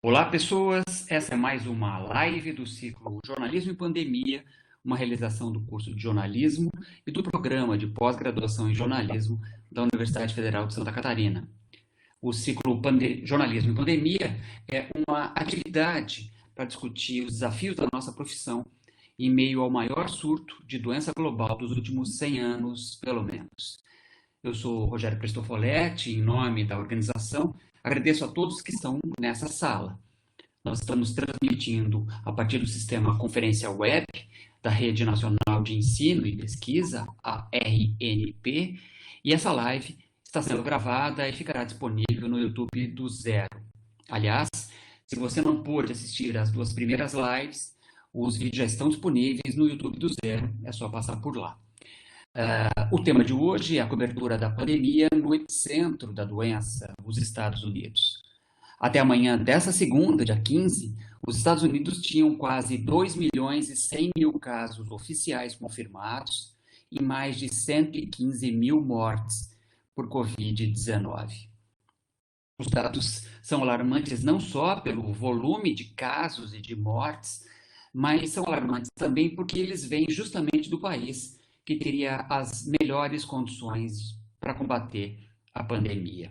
Olá, pessoas! Essa é mais uma live do ciclo Jornalismo em Pandemia, uma realização do curso de jornalismo e do programa de pós-graduação em jornalismo da Universidade Federal de Santa Catarina. O ciclo Jornalismo em Pandemia é uma atividade para discutir os desafios da nossa profissão em meio ao maior surto de doença global dos últimos 100 anos, pelo menos. Eu sou Rogério Cristofoletti, em nome da organização, agradeço a todos que estão nessa sala. Nós estamos transmitindo a partir do sistema Conferência Web da Rede Nacional de Ensino e Pesquisa, a RNP, e essa live está sendo gravada e ficará disponível no YouTube do Zero. Aliás, se você não pôde assistir às duas primeiras lives, os vídeos já estão disponíveis no YouTube do Zero, é só passar por lá. O tema de hoje é a cobertura da pandemia no epicentro da doença, os Estados Unidos. Até amanhã dessa segunda, dia 15, os Estados Unidos tinham quase 2 milhões e 100 mil casos oficiais confirmados e mais de 115 mil mortes por Covid-19. Os dados são alarmantes não só pelo volume de casos e de mortes, mas são alarmantes também porque eles vêm justamente do país que teria as melhores condições para combater a pandemia.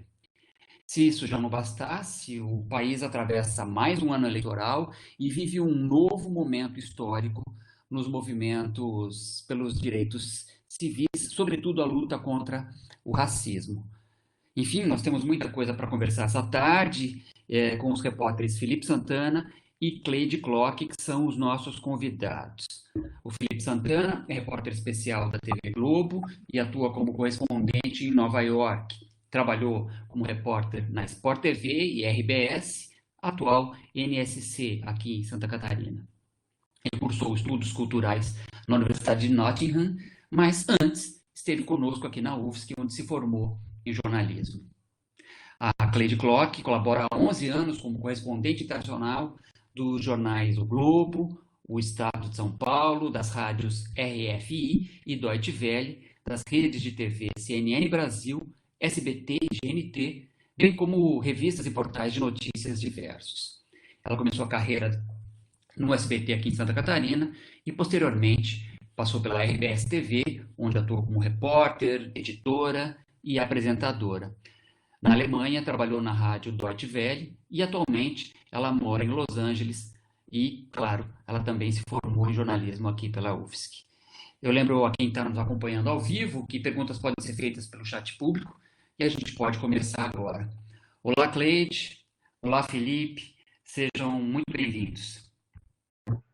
Se isso já não bastasse, o país atravessa mais um ano eleitoral e vive um novo momento histórico nos movimentos pelos direitos civis, sobretudo a luta contra o racismo. Enfim, nós temos muita coisa para conversar essa tarde com os repórteres Felipe Santana e Cleide Clock, que são os nossos convidados. O Felipe Santana é repórter especial da TV Globo e atua como correspondente em Nova York. Trabalhou como repórter na Sport TV e RBS, atual NSC, aqui em Santa Catarina. Ele cursou estudos culturais na Universidade de Nottingham, mas antes esteve conosco aqui na UFSC, onde se formou em jornalismo. A Cleide Clock colabora há 11 anos como correspondente internacional dos jornais O Globo, O Estado de São Paulo, das rádios RFI e Deutsche Welle, das redes de TV CNN Brasil, SBT e GNT, bem como revistas e portais de notícias diversos. Ela começou a carreira no SBT aqui em Santa Catarina e, posteriormente, passou pela RBS TV, onde atuou como repórter, editora e apresentadora. Na Alemanha, trabalhou na rádio Deutsche Welle e, atualmente, ela mora em Los Angeles e, claro, ela também se formou em jornalismo aqui pela UFSC. Eu lembro a quem está nos acompanhando ao vivo que perguntas podem ser feitas pelo chat público e a gente pode começar agora. Olá, Cleide. Olá, Felipe. Sejam muito bem-vindos.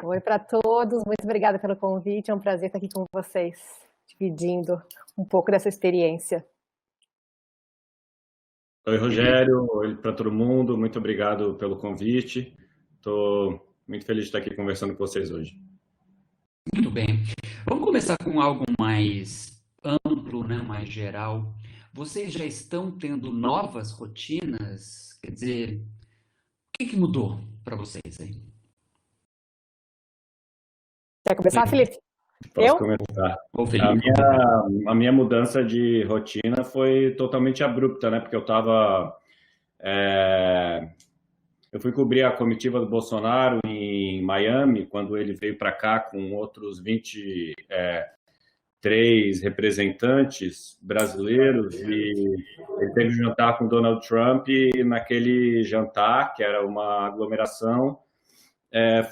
Oi para todos, muito obrigada pelo convite, é um prazer estar aqui com vocês, dividindo um pouco dessa experiência. Oi, Rogério, oi para todo mundo, muito obrigado pelo convite. Estou muito feliz de estar aqui conversando com vocês hoje. Muito bem. Vamos começar com algo mais amplo, né, mais geral. Vocês já estão tendo novas rotinas? Quer dizer, o que mudou para vocês aí? Quer começar, Felipe? Posso começar. A minha mudança de rotina foi totalmente abrupta, né? Porque eu fui cobrir a comitiva do Bolsonaro em Miami, quando ele veio para cá com outros 23 representantes brasileiros, e ele teve um jantar com Donald Trump, e naquele jantar, que era uma aglomeração,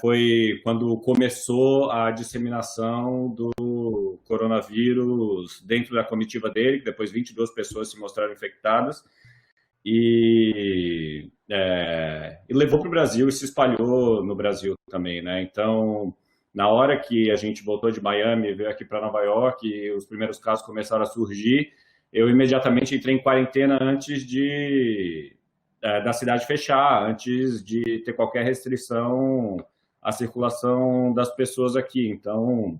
foi quando começou a disseminação do coronavírus dentro da comitiva dele, que depois 22 pessoas se mostraram infectadas, e levou para o Brasil e se espalhou no Brasil também, né? Então, na hora que a gente voltou de Miami, veio aqui para Nova York e os primeiros casos começaram a surgir, eu imediatamente entrei em quarentena antes da cidade fechar, antes de ter qualquer restrição à circulação das pessoas aqui. Então,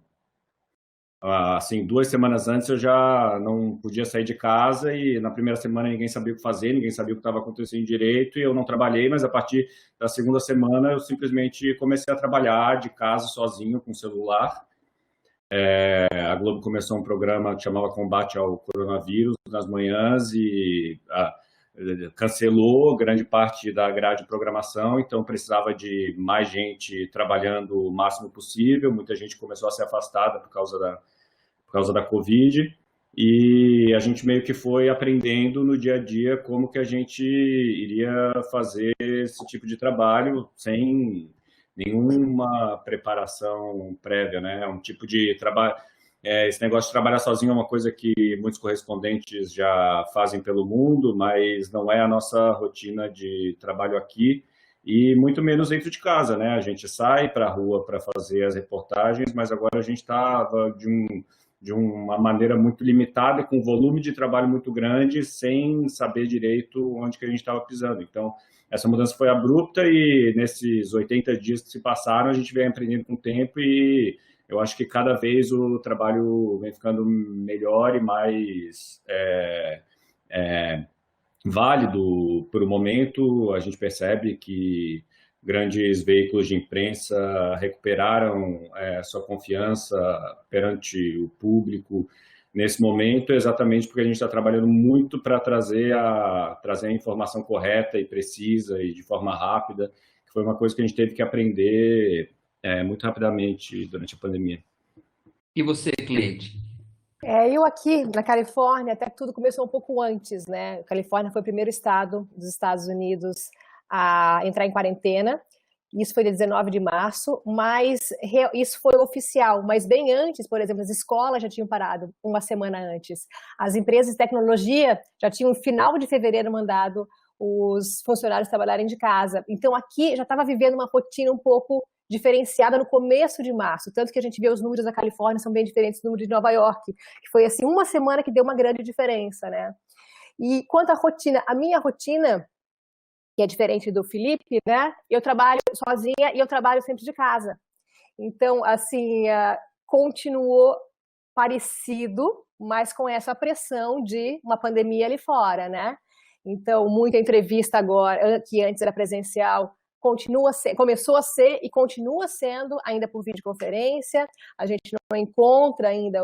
assim, 2 semanas antes eu já não podia sair de casa, e na primeira semana ninguém sabia o que fazer, ninguém sabia o que estava acontecendo direito, e eu não trabalhei, mas a partir da segunda semana eu simplesmente comecei a trabalhar de casa sozinho com o celular. A Globo começou um programa que chamava Combate ao Coronavírus nas manhãs, e cancelou grande parte da grade de programação, então precisava de mais gente trabalhando o máximo possível, muita gente começou a ser afastada por causa da Covid, e a gente meio que foi aprendendo no dia a dia como que a gente iria fazer esse tipo de trabalho sem nenhuma preparação prévia, né? Um tipo de trabalho... esse negócio de trabalhar sozinho é uma coisa que muitos correspondentes já fazem pelo mundo, mas não é a nossa rotina de trabalho aqui, e muito menos dentro de casa, né? A gente sai para a rua para fazer as reportagens, mas agora a gente estava de uma maneira muito limitada, com um volume de trabalho muito grande, sem saber direito onde que a gente estava pisando. Então, essa mudança foi abrupta e nesses 80 dias que se passaram, a gente vem aprendendo com o tempo e eu acho que cada vez o trabalho vem ficando melhor e mais válido por um momento. A gente percebe que grandes veículos de imprensa recuperaram sua confiança perante o público nesse momento, exatamente porque a gente está trabalhando muito para trazer a informação correta e precisa e de forma rápida, que foi uma coisa que a gente teve que aprender muito rapidamente durante a pandemia. E você, Cleide? Eu aqui na Califórnia, até que tudo começou um pouco antes, né? A Califórnia foi o primeiro estado dos Estados Unidos a entrar em quarentena. Isso foi dia 19 de março, mas isso foi oficial. Mas bem antes, por exemplo, as escolas já tinham parado uma semana antes. As empresas de tecnologia já tinham, no final de fevereiro, mandado os funcionários trabalharem de casa. Então, aqui já estava vivendo uma rotina um pouco diferenciada no começo de março, tanto que a gente vê os números da Califórnia são bem diferentes dos números de Nova York, que foi assim uma semana que deu uma grande diferença, né? E quanto à rotina, a minha rotina, que é diferente do Felipe, né? Eu trabalho sozinha e eu trabalho sempre de casa. Então, assim, continuou parecido, mas com essa pressão de uma pandemia ali fora, né? Então, muita entrevista agora, que antes era presencial, começou a ser e continua sendo ainda por videoconferência. A gente não encontra ainda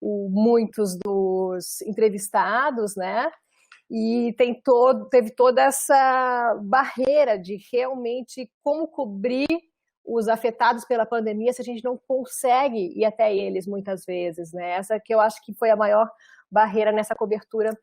muitos dos entrevistados, né? E teve toda essa barreira de realmente como cobrir os afetados pela pandemia se a gente não consegue ir até eles muitas vezes, né? Essa que eu acho que foi a maior barreira nessa cobertura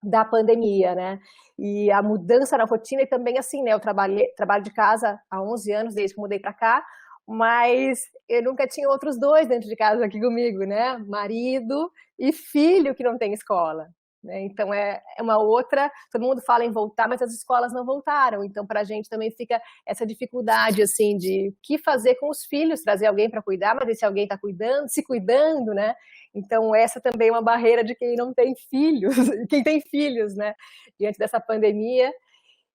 da pandemia, né? E a mudança na rotina e também assim, né? Eu trabalho de casa há 11 anos, desde que mudei para cá, mas eu nunca tinha outros dois dentro de casa aqui comigo, né? Marido e filho que não tem escola. Então é uma outra, todo mundo fala em voltar, mas as escolas não voltaram, então para a gente também fica essa dificuldade assim de o que fazer com os filhos, trazer alguém para cuidar, mas esse alguém está se cuidando, né? Então essa também é uma barreira de quem não tem filhos, quem tem filhos, né? Diante dessa pandemia,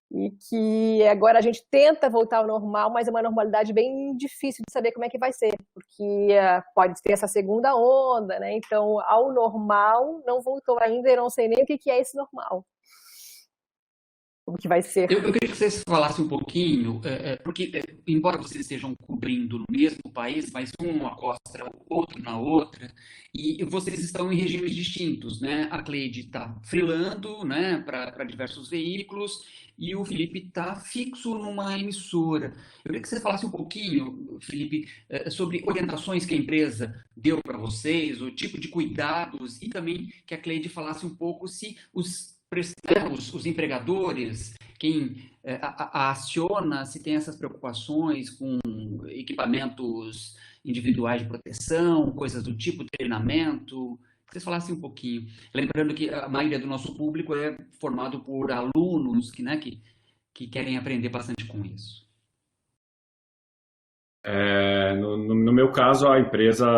e que agora a gente tenta voltar ao normal, mas é uma normalidade bem difícil de saber como é que vai ser, porque pode ter essa segunda onda, né? Então, ao normal não voltou ainda, eu não sei nem o que é esse normal. Como que vai ser? Eu queria que vocês falassem um pouquinho, porque embora vocês estejam cobrindo no mesmo país, mas uma costa, outro na outra, e vocês estão em regimes distintos, né? A Cleide está freelando, né, para diversos veículos, e o Felipe está fixo numa emissora. Eu queria que você falasse um pouquinho, Felipe, sobre orientações que a empresa deu para vocês, o tipo de cuidados, e também que a Cleide falasse um pouco se os empregadores, quem a aciona, se tem essas preocupações com equipamentos individuais de proteção, coisas do tipo, treinamento. Que vocês falassem um pouquinho. Lembrando que a maioria do nosso público é formado por alunos que querem aprender bastante com isso. No meu caso, a empresa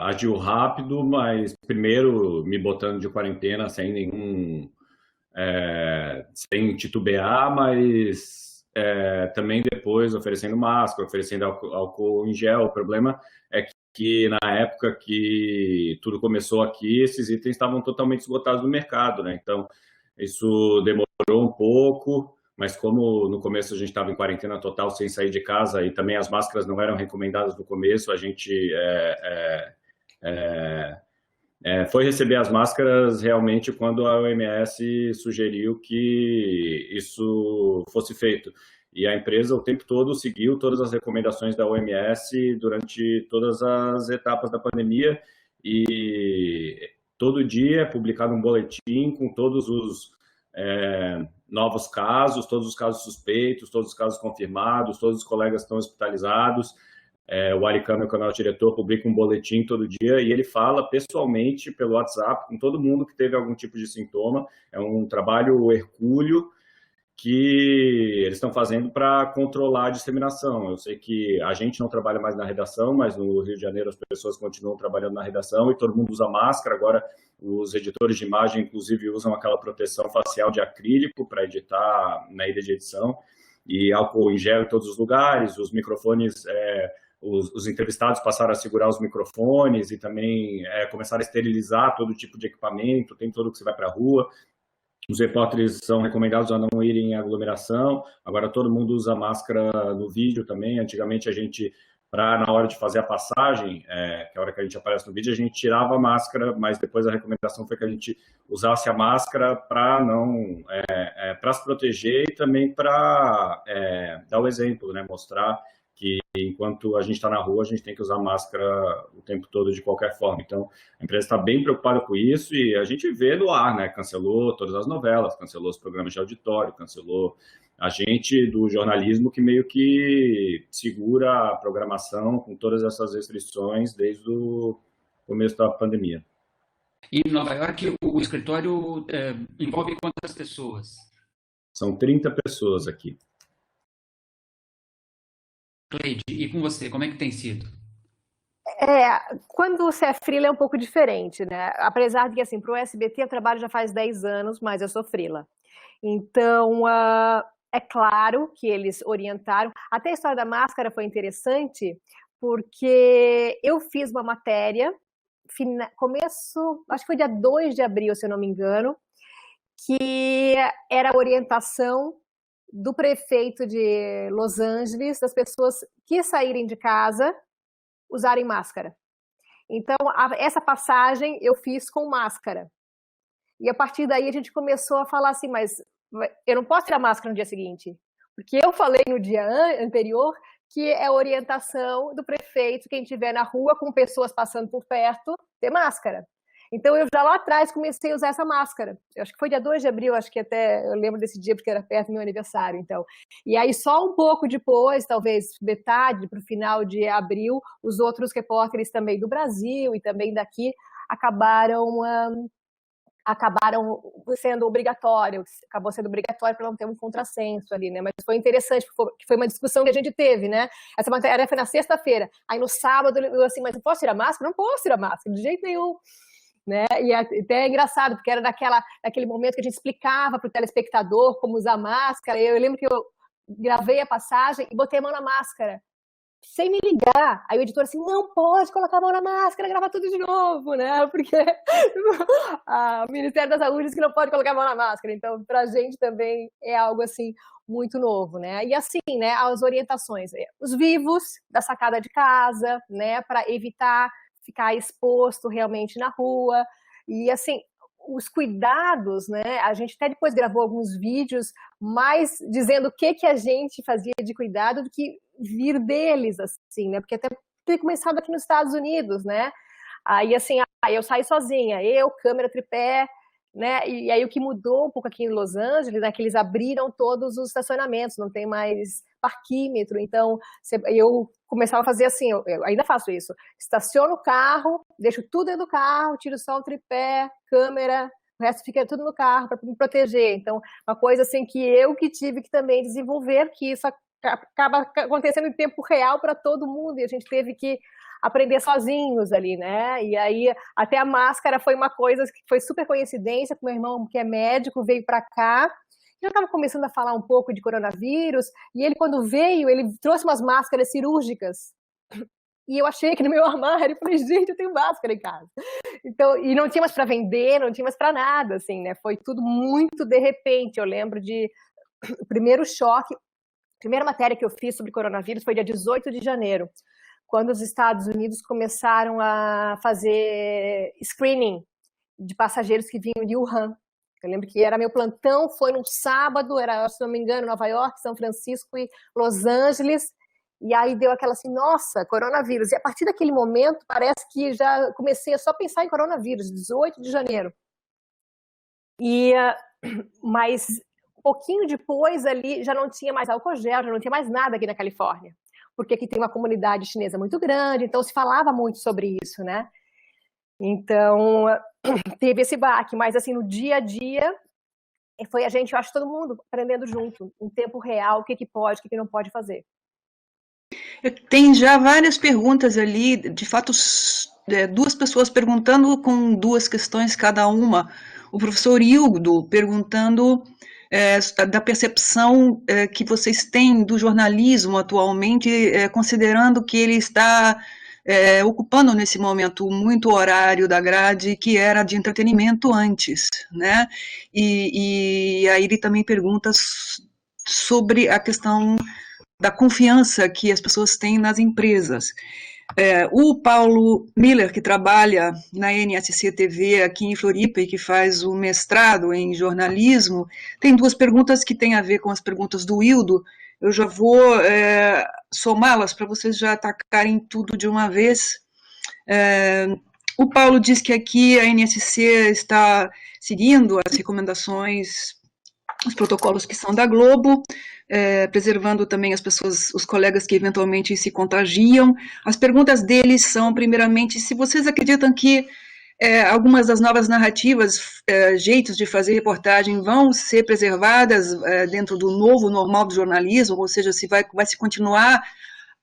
agiu rápido, mas primeiro me botando de quarentena sem titubear, mas também depois oferecendo máscara, oferecendo álcool em gel. O problema é que na época que tudo começou aqui, esses itens estavam totalmente esgotados no mercado, né? Então, isso demorou um pouco, mas como no começo a gente estava em quarentena total, sem sair de casa, e também as máscaras não eram recomendadas no começo, a gente foi receber as máscaras realmente quando a OMS sugeriu que isso fosse feito. E a empresa o tempo todo seguiu todas as recomendações da OMS durante todas as etapas da pandemia e todo dia é publicado um boletim com todos os novos casos, todos os casos suspeitos, todos os casos confirmados, todos os colegas estão hospitalizados. O Ari, meu canal diretor, publica um boletim todo dia e ele fala pessoalmente pelo WhatsApp com todo mundo que teve algum tipo de sintoma. É um trabalho hercúleo que eles estão fazendo para controlar a disseminação. Eu sei que a gente não trabalha mais na redação, mas no Rio de Janeiro as pessoas continuam trabalhando na redação e todo mundo usa máscara. Agora, os editores de imagem, inclusive, usam aquela proteção facial de acrílico para editar na ilha de edição e álcool em gel em todos os lugares. Os microfones, os entrevistados passaram a segurar os microfones e também começaram a esterilizar todo tipo de equipamento, tem todo que você vai para a rua. Os repórteres são recomendados a não irem em aglomeração. Agora todo mundo usa máscara no vídeo também. Antigamente a gente, na hora de fazer a passagem, que é a hora que a gente aparece no vídeo, a gente tirava a máscara, mas depois a recomendação foi que a gente usasse a máscara para não, para se proteger e também para dar o exemplo, né? Mostrar que enquanto a gente está na rua, a gente tem que usar máscara o tempo todo de qualquer forma. Então, a empresa está bem preocupada com isso e a gente vê no ar, né? Cancelou todas as novelas, cancelou os programas de auditório, cancelou a gente do jornalismo que meio que segura a programação com todas essas restrições desde o começo da pandemia. E em Nova York, o escritório envolve quantas pessoas? São 30 pessoas aqui. Cleide, e com você, como é que tem sido? Quando você é freela é um pouco diferente, né? Apesar de que, assim, para o SBT eu trabalho já faz 10 anos, mas eu sou freela. Então, é claro que eles orientaram. Até a história da máscara foi interessante, porque eu fiz uma matéria, acho que foi dia 2 de abril, se eu não me engano, que era a orientação do prefeito de Los Angeles, das pessoas que saírem de casa, usarem máscara. Então, essa passagem eu fiz com máscara. E a partir daí a gente começou a falar assim, mas eu não posso tirar máscara no dia seguinte, porque eu falei no dia anterior que é orientação do prefeito, quem estiver na rua com pessoas passando por perto, ter máscara. Então, eu já lá atrás comecei a usar essa máscara. Eu acho que foi dia 2 de abril, acho que até eu lembro desse dia, porque era perto do meu aniversário. Então. E aí, só um pouco depois, talvez metade para o final de abril, os outros repórteres também do Brasil e também daqui acabaram sendo obrigatório, acabou sendo obrigatório para não ter um contrassenso ali, né? Mas foi interessante, porque foi uma discussão que a gente teve, né? Essa matéria foi na sexta-feira. Aí, no sábado, eu assim, mas eu posso tirar máscara? Não posso tirar máscara, de jeito nenhum. Né? E até é engraçado, porque era naquele momento que a gente explicava para o telespectador como usar máscara. Eu lembro que eu gravei a passagem e botei a mão na máscara, sem me ligar. Aí o editor assim, não pode colocar a mão na máscara, gravar tudo de novo, né? Porque o Ministério da Saúde diz que não pode colocar a mão na máscara. Então, para a gente também é algo assim muito novo, né? E assim, né, as orientações, os vivos da sacada de casa, né, para evitar ficar exposto realmente na rua, e assim, os cuidados, né, a gente até depois gravou alguns vídeos mais dizendo o que a gente fazia de cuidado do que vir deles, assim, né, porque até ter começado aqui nos Estados Unidos, né, aí assim, eu saí sozinha, câmera, tripé, né, e aí o que mudou um pouco aqui em Los Angeles, né, que eles abriram todos os estacionamentos, não tem mais parquímetro, então eu começava a fazer assim, eu ainda faço isso, estaciono o carro, deixo tudo dentro do carro, tiro só o tripé, câmera, o resto fica tudo no carro para me proteger. Então, uma coisa assim que eu tive que também desenvolver, que isso acaba acontecendo em tempo real para todo mundo, e a gente teve que aprender sozinhos ali, né? E aí, até a máscara foi uma coisa que foi super coincidência, com meu irmão, que é médico, veio para cá, já estava começando a falar um pouco de coronavírus, e ele, quando veio, ele trouxe umas máscaras cirúrgicas, e eu achei que no meu armário, eu falei, gente, eu tenho máscara em casa. Então, e não tinha mais para vender, não tinha mais para nada, assim, né? Foi tudo muito de repente. Eu lembro o primeiro choque, a primeira matéria que eu fiz sobre coronavírus foi dia 18 de janeiro, quando os Estados Unidos começaram a fazer screening de passageiros que vinham de Wuhan. Eu lembro que era meu plantão, foi num sábado, era, se não me engano, Nova York, São Francisco e Los Angeles, e aí deu aquela assim, nossa, coronavírus. E a partir daquele momento, parece que já comecei a só pensar em coronavírus, 18 de janeiro. Mas um pouquinho depois ali já não tinha mais álcool gel, já não tinha mais nada aqui na Califórnia, porque aqui tem uma comunidade chinesa muito grande, então se falava muito sobre isso, né? Então, teve esse baque, mas assim, no dia a dia, foi a gente, eu acho, todo mundo aprendendo junto, em tempo real, o que pode, o que não pode fazer. Tem já várias perguntas ali, de fato, duas pessoas perguntando com duas questões cada uma. O professor Hildo perguntando da percepção que vocês têm do jornalismo atualmente, considerando que ele está ocupando nesse momento muito horário da grade que era de entretenimento antes, né? E aí ele também pergunta sobre a questão da confiança que as pessoas têm nas empresas. O Paulo Miller, que trabalha na NSC TV aqui em Floripa e que faz o mestrado em jornalismo, tem duas perguntas que têm a ver com as perguntas do Hildo. Eu já vou somá-las para vocês já atacarem tudo de uma vez. O Paulo diz que aqui a NSC está seguindo as recomendações, os protocolos que são da Globo, preservando também as pessoas, os colegas que eventualmente se contagiam. As perguntas deles são, primeiramente, se vocês acreditam que algumas das novas narrativas, jeitos de fazer reportagem vão ser preservadas dentro do novo normal do jornalismo, ou seja, se vai se continuar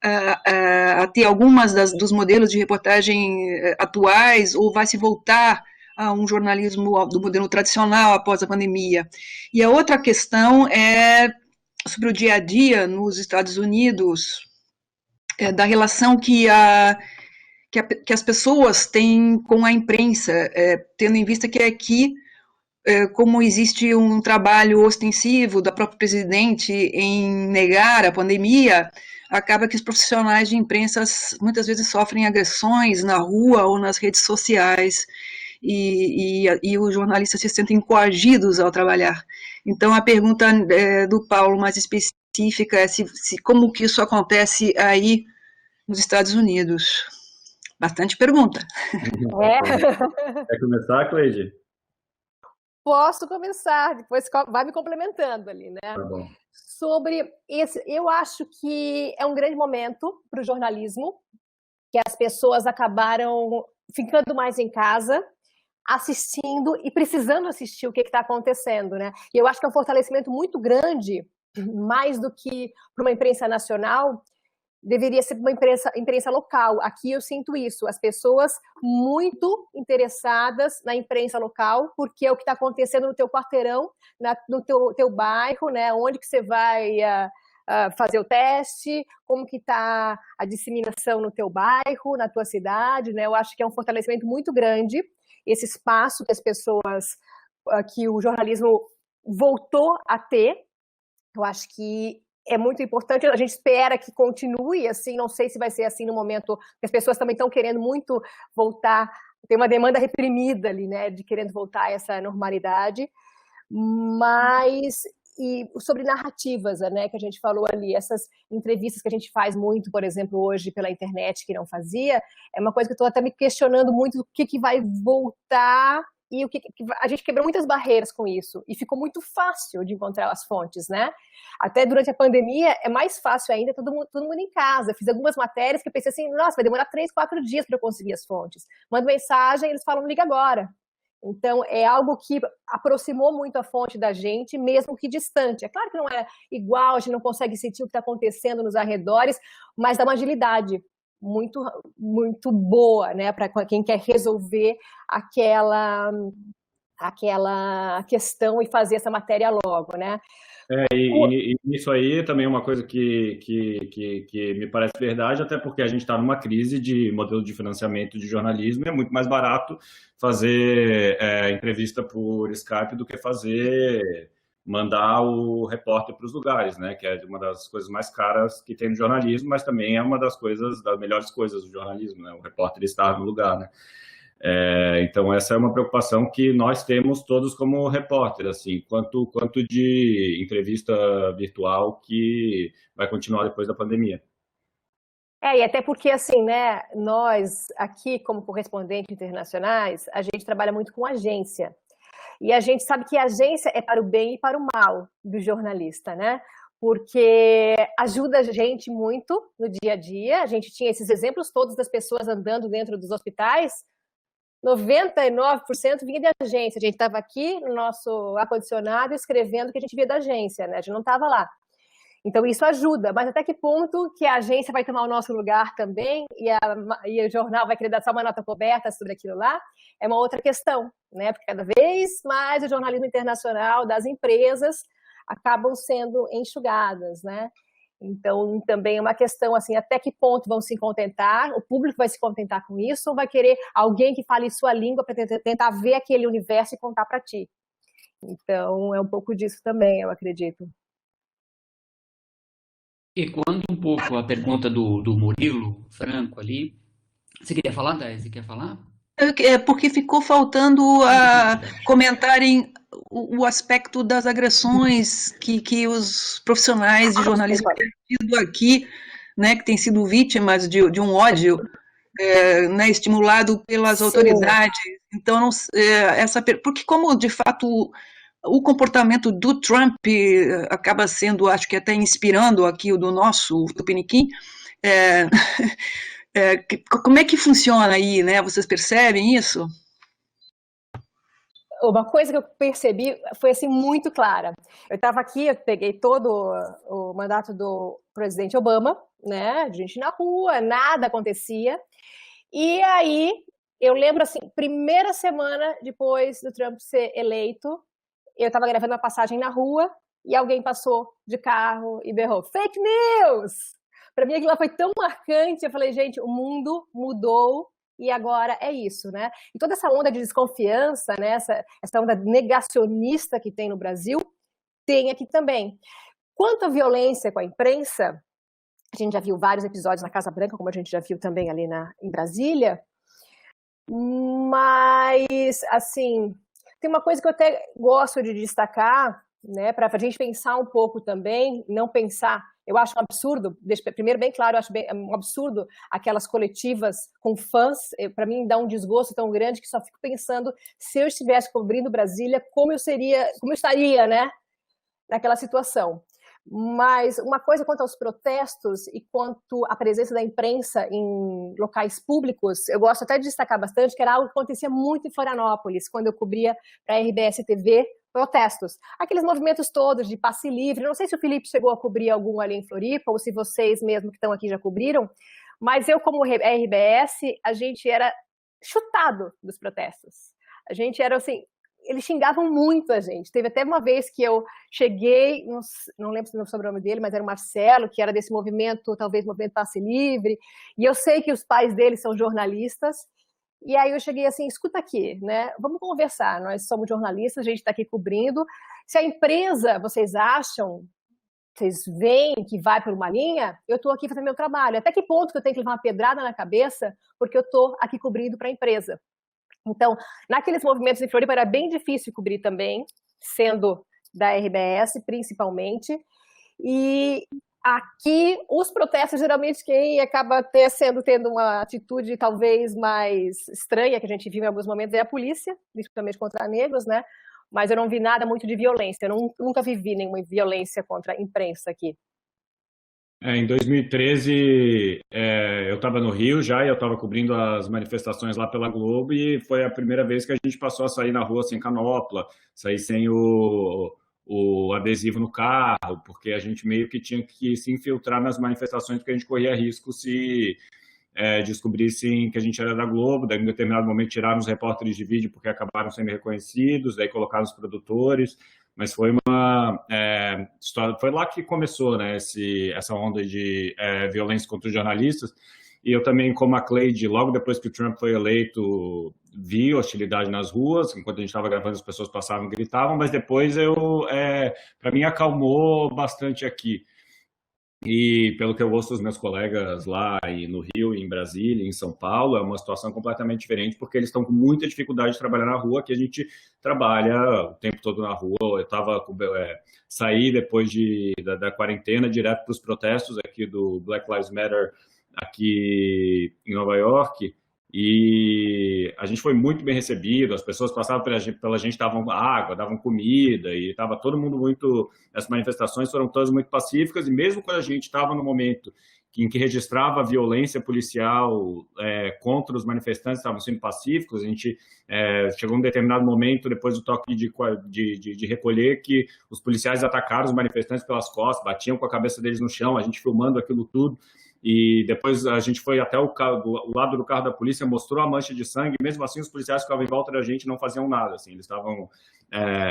a ter algumas dos modelos de reportagem atuais, ou vai se voltar a um jornalismo do modelo tradicional após a pandemia. E a outra questão é sobre o dia a dia nos Estados Unidos, da relação que as pessoas têm com a imprensa, tendo em vista que aqui, como existe um trabalho ostensivo da própria presidente em negar a pandemia, acaba que os profissionais de imprensa muitas vezes sofrem agressões na rua ou nas redes sociais, e os jornalistas se sentem coagidos ao trabalhar. Então, a pergunta do Paulo mais específica é como que isso acontece aí nos Estados Unidos. Bastante pergunta. Quer começar, Cleide? Posso começar, depois vai me complementando ali, né? Tá bom. Sobre esse, eu acho que é um grande momento para o jornalismo, que as pessoas acabaram ficando mais em casa, assistindo e precisando assistir o que está acontecendo, né? E eu acho que é um fortalecimento muito grande, mais do que para uma imprensa nacional, deveria ser uma imprensa local. Aqui eu sinto isso, as pessoas muito interessadas na imprensa local, porque é o que está acontecendo no teu quarteirão, no teu bairro, né? Onde que você vai fazer o teste, como que está a disseminação no teu bairro, na tua cidade, né? Eu acho que é um fortalecimento muito grande, esse espaço que as pessoas, que o jornalismo voltou a ter. Eu acho que é muito importante, a gente espera que continue assim, não sei se vai ser assim no momento que as pessoas também estão querendo muito voltar, tem uma demanda reprimida ali, né, de querendo voltar a essa normalidade, mas e sobre narrativas, né, que a gente falou ali, essas entrevistas que a gente faz muito, por exemplo, hoje pela internet, que não fazia, é uma coisa que eu estou até me questionando muito, o que vai voltar, e a gente quebrou muitas barreiras com isso, e ficou muito fácil de encontrar as fontes, né? Até durante a pandemia é mais fácil ainda, todo mundo em casa. Eu fiz algumas matérias que eu pensei assim, nossa, vai demorar 3, 4 dias para eu conseguir as fontes. Mando mensagem, eles falam, liga agora. Então, é algo que aproximou muito a fonte da gente, mesmo que distante. É claro que não é igual, a gente não consegue sentir o que está acontecendo nos arredores, mas dá uma agilidade muito, muito boa, né, para quem quer resolver aquela questão e fazer essa matéria logo, né? E isso aí também é uma coisa que me parece verdade, até porque a gente está numa crise de modelo de financiamento de jornalismo, e é muito mais barato fazer entrevista por Skype do que fazer mandar o repórter para os lugares, né? Que é uma das coisas mais caras que tem no jornalismo, mas também é uma das melhores coisas do jornalismo, né? O repórter estar no lugar, né? Então essa é uma preocupação que nós temos todos como repórter, assim, quanto de entrevista virtual que vai continuar depois da pandemia. E até porque, assim, né, nós aqui, como correspondentes internacionais, a gente trabalha muito com agência. E a gente sabe que a agência é para o bem e para o mal do jornalista, né? Porque ajuda a gente muito no dia a dia. A gente tinha esses exemplos todos das pessoas andando dentro dos hospitais. 99% vinha de agência. A gente estava aqui no nosso ar-condicionado escrevendo o que a gente via da agência, né? A gente não estava lá. Então, isso ajuda, mas até que ponto que a agência vai tomar o nosso lugar também e o jornal vai querer dar só uma nota coberta sobre aquilo lá? É uma outra questão, né? Porque cada vez mais o jornalismo internacional das empresas acabam sendo enxugadas, né? Então, também é uma questão, assim, até que ponto vão se contentar, o público vai se contentar com isso ou vai querer alguém que fale sua língua para tentar ver aquele universo e contar para ti? Então, é um pouco disso também, eu acredito. Ecoando um pouco a pergunta do Murilo Franco ali, você queria falar, Thais? Você quer falar? Porque ficou faltando comentarem o aspecto das agressões que os profissionais de jornalismo têm tido aqui, né, que têm sido vítimas de um ódio né, estimulado pelas autoridades. Então, porque como, de fato, o comportamento do Trump acaba sendo, acho que até inspirando aqui o do nosso Tupiniquim, como é que funciona aí, né? Vocês percebem isso? Uma coisa que eu percebi foi assim muito clara. Eu estava aqui, eu peguei todo o mandato do presidente Obama, né? A gente na rua, nada acontecia. E aí, eu lembro assim, primeira semana depois do Trump ser eleito, eu estava gravando uma passagem na rua e alguém passou de carro e berrou, fake news! Para mim aquilo foi tão marcante, eu falei, gente, o mundo mudou e agora é isso, né? E toda essa onda de desconfiança, né, essa onda negacionista que tem no Brasil, tem aqui também. Quanto à violência com a imprensa, a gente já viu vários episódios na Casa Branca, como a gente já viu também ali em Brasília, mas, assim, tem uma coisa que eu até gosto de destacar, né, para a gente pensar um pouco também, não pensar, eu acho um absurdo, primeiro bem claro, eu acho um absurdo aquelas coletivas com fãs, para mim dá um desgosto tão grande que só fico pensando, se eu estivesse cobrindo Brasília, como eu estaria, né, naquela situação. Mas uma coisa quanto aos protestos e quanto à presença da imprensa em locais públicos, eu gosto até de destacar bastante, que era algo que acontecia muito em Florianópolis, quando eu cobria para a RBS TV protestos. Aqueles movimentos todos de passe livre, não sei se o Felipe chegou a cobrir algum ali em Floripa, ou se vocês mesmo que estão aqui já cobriram, mas eu como RBS, a gente era chutado dos protestos. A gente era assim... Eles xingavam muito a gente. Teve até uma vez que eu cheguei, não lembro o sobrenome dele, mas era o Marcelo, que era desse movimento, talvez movimento Passe Livre, e eu sei que os pais dele são jornalistas, e aí eu cheguei assim, escuta aqui, né? Vamos conversar, nós somos jornalistas, a gente está aqui cobrindo. Se a empresa, vocês acham, vocês veem que vai por uma linha, eu estou aqui fazendo meu trabalho. Até que ponto que eu tenho que levar uma pedrada na cabeça porque eu estou aqui cobrindo para a empresa? Então, naqueles movimentos em Floripa era bem difícil cobrir também, sendo da RBS principalmente, e aqui os protestos, geralmente quem acaba tendo uma atitude talvez mais estranha, que a gente viu em alguns momentos, é a polícia, principalmente contra negros, né? Mas eu não vi nada muito de violência, eu nunca vivi nenhuma violência contra a imprensa aqui. Em 2013, eu estava no Rio já, e eu estava cobrindo as manifestações lá pela Globo, e foi a primeira vez que a gente passou a sair na rua sem canopla, sair sem o adesivo no carro, porque a gente meio que tinha que se infiltrar nas manifestações, porque a gente corria risco se descobrissem que a gente era da Globo. Daí, em determinado momento, tiraram os repórteres de vídeo porque acabaram sendo reconhecidos, daí colocaram os produtores. Mas foi uma história, foi lá que começou, né, essa onda de violência contra os jornalistas. E eu também, como a Cleide, logo depois que o Trump foi eleito, vi hostilidade nas ruas, enquanto a gente estava gravando as pessoas passavam e gritavam, mas depois para mim acalmou bastante aqui. E pelo que eu ouço dos meus colegas lá no Rio, em Brasília, em São Paulo, é uma situação completamente diferente, porque eles estão com muita dificuldade de trabalhar na rua, que a gente trabalha o tempo todo na rua. Eu saí depois da quarentena direto para os protestos aqui do Black Lives Matter aqui em Nova York, e a gente foi muito bem recebido, as pessoas passavam pela gente, davam água, davam comida, e estava todo mundo muito... As manifestações foram todas muito pacíficas, e mesmo quando a gente estava no momento em que registrava a violência policial contra os manifestantes que estavam sendo pacíficos, a gente chegou um determinado momento, depois do toque de recolher, que os policiais atacaram os manifestantes pelas costas, batiam com a cabeça deles no chão, a gente filmando aquilo tudo. E depois a gente foi até o lado do carro da polícia, mostrou a mancha de sangue, mesmo assim os policiais ficavam em volta da gente e não faziam nada, assim, eles estavam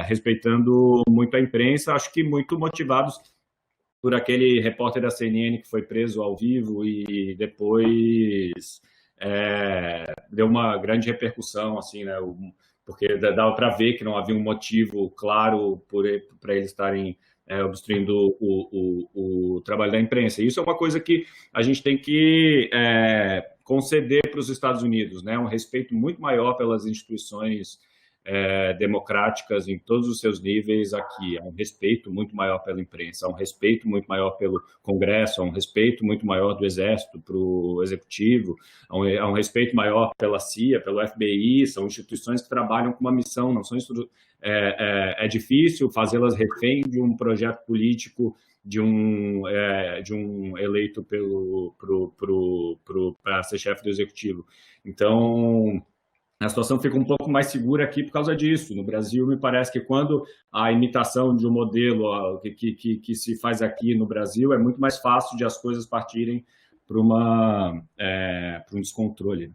respeitando muito a imprensa, acho que muito motivados por aquele repórter da CNN que foi preso ao vivo e depois deu uma grande repercussão, assim, né, porque dava para ver que não havia um motivo claro para eles estarem obstruindo o trabalho da imprensa. Isso é uma coisa que a gente tem que conceder para os Estados Unidos, né? Um respeito muito maior pelas instituições democráticas em todos os seus níveis aqui. Há um respeito muito maior pela imprensa, há um respeito muito maior pelo Congresso, há um respeito muito maior do Exército para o Executivo, há um respeito maior pela CIA, pelo FBI, são instituições que trabalham com uma missão, não são é difícil fazê-las refém de um projeto político de um eleito para ser chefe do Executivo. Então, a situação fica um pouco mais segura aqui por causa disso. No Brasil, me parece que quando a imitação de um modelo que se faz aqui no Brasil, é muito mais fácil de as coisas partirem para um descontrole.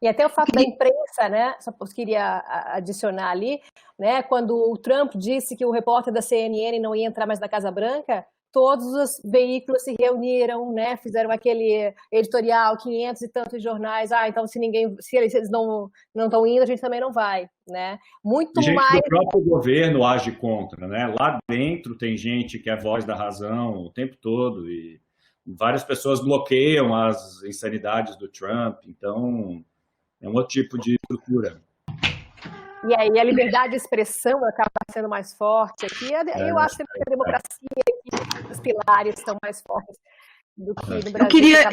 E até o fato da imprensa, né? Só queria adicionar ali, né? Quando o Trump disse que o repórter da CNN não ia entrar mais na Casa Branca, todos os veículos se reuniram, né? Fizeram aquele editorial, 500 e tantos jornais. Então se eles não estão indo, a gente também não vai, né? Muito gente mais. O próprio governo age contra, né? Lá dentro tem gente que é voz da razão o tempo todo e várias pessoas bloqueiam as insanidades do Trump. Então é um outro tipo de estrutura. E aí a liberdade de expressão acaba sendo mais forte aqui. Eu acho que a democracia aqui, os pilares estão mais fortes do que no Brasil. Eu queria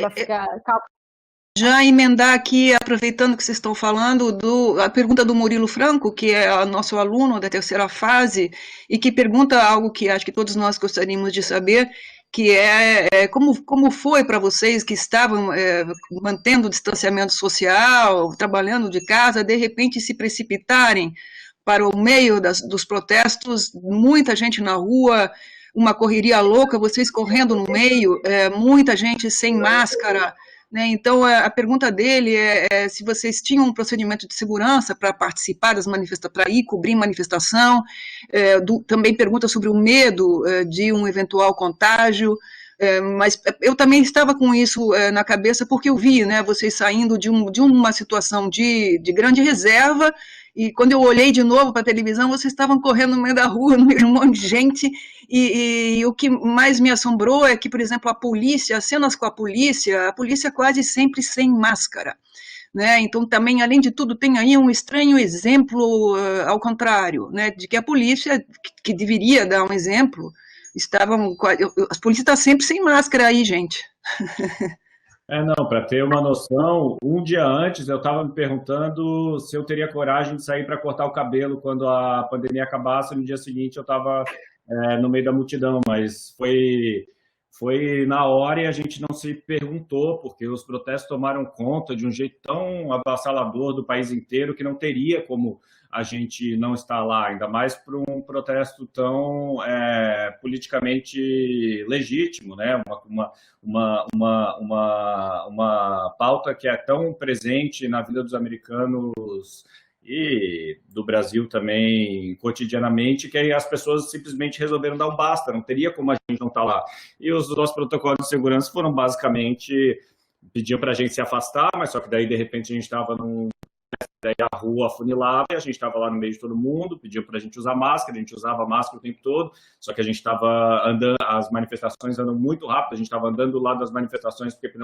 já emendar aqui, aproveitando que vocês estão falando, a pergunta do Murilo Franco, que é nosso aluno da terceira fase, e que pergunta algo que acho que todos nós gostaríamos de saber, que como foi para vocês que estavam mantendo o distanciamento social, trabalhando de casa, de repente se precipitarem para o meio dos protestos, muita gente na rua, uma correria louca, vocês correndo no meio, muita gente sem máscara, né? Então a pergunta dele é se vocês tinham um procedimento de segurança para participar das manifestações, para ir cobrir manifestação, também pergunta sobre o medo de um eventual contágio, mas eu também estava com isso na cabeça porque eu vi, né, vocês saindo de uma situação de grande reserva, e quando eu olhei de novo para a televisão, vocês estavam correndo no meio da rua, no meio de um monte de gente, e o que mais me assombrou é que, por exemplo, as cenas com a polícia quase sempre sem máscara, né? Então também, além de tudo, tem aí um estranho exemplo ao contrário, né, de que a polícia, que deveria dar um exemplo, as polícias estão sempre sem máscara aí, gente. Para ter uma noção, um dia antes eu estava me perguntando se eu teria coragem de sair para cortar o cabelo quando a pandemia acabasse. No dia seguinte eu estava no meio da multidão, mas foi na hora e a gente não se perguntou, porque os protestos tomaram conta de um jeito tão avassalador do país inteiro que não teria como a gente não estar lá, ainda mais para um protesto tão politicamente legítimo, né? Uma pauta que é tão presente na vida dos americanos e do Brasil também cotidianamente, que aí as pessoas simplesmente resolveram dar um basta, não teria como a gente não estar lá. E os nossos protocolos de segurança foram basicamente, pediam para a gente se afastar, mas só que daí de repente a gente estava num Daí a rua afunilava e a gente estava lá no meio de todo mundo, pediam para a gente usar máscara, a gente usava máscara o tempo todo, só que a gente estava andando, as manifestações andam muito rápido, a gente estava andando do lado das manifestações porque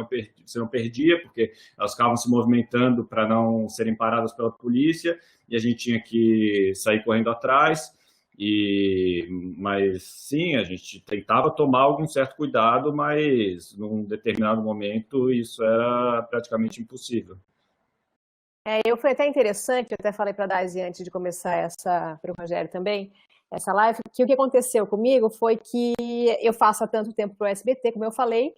você não perdia, porque elas ficavam se movimentando para não serem paradas pela polícia, e a gente tinha que sair correndo atrás. Mas sim, a gente tentava tomar algum certo cuidado, mas num determinado momento isso era praticamente impossível. Eu fui até interessante, eu até falei para a Daisy antes de começar para o Rogério também, essa live, que o que aconteceu comigo foi que eu faço há tanto tempo para o SBT, como eu falei,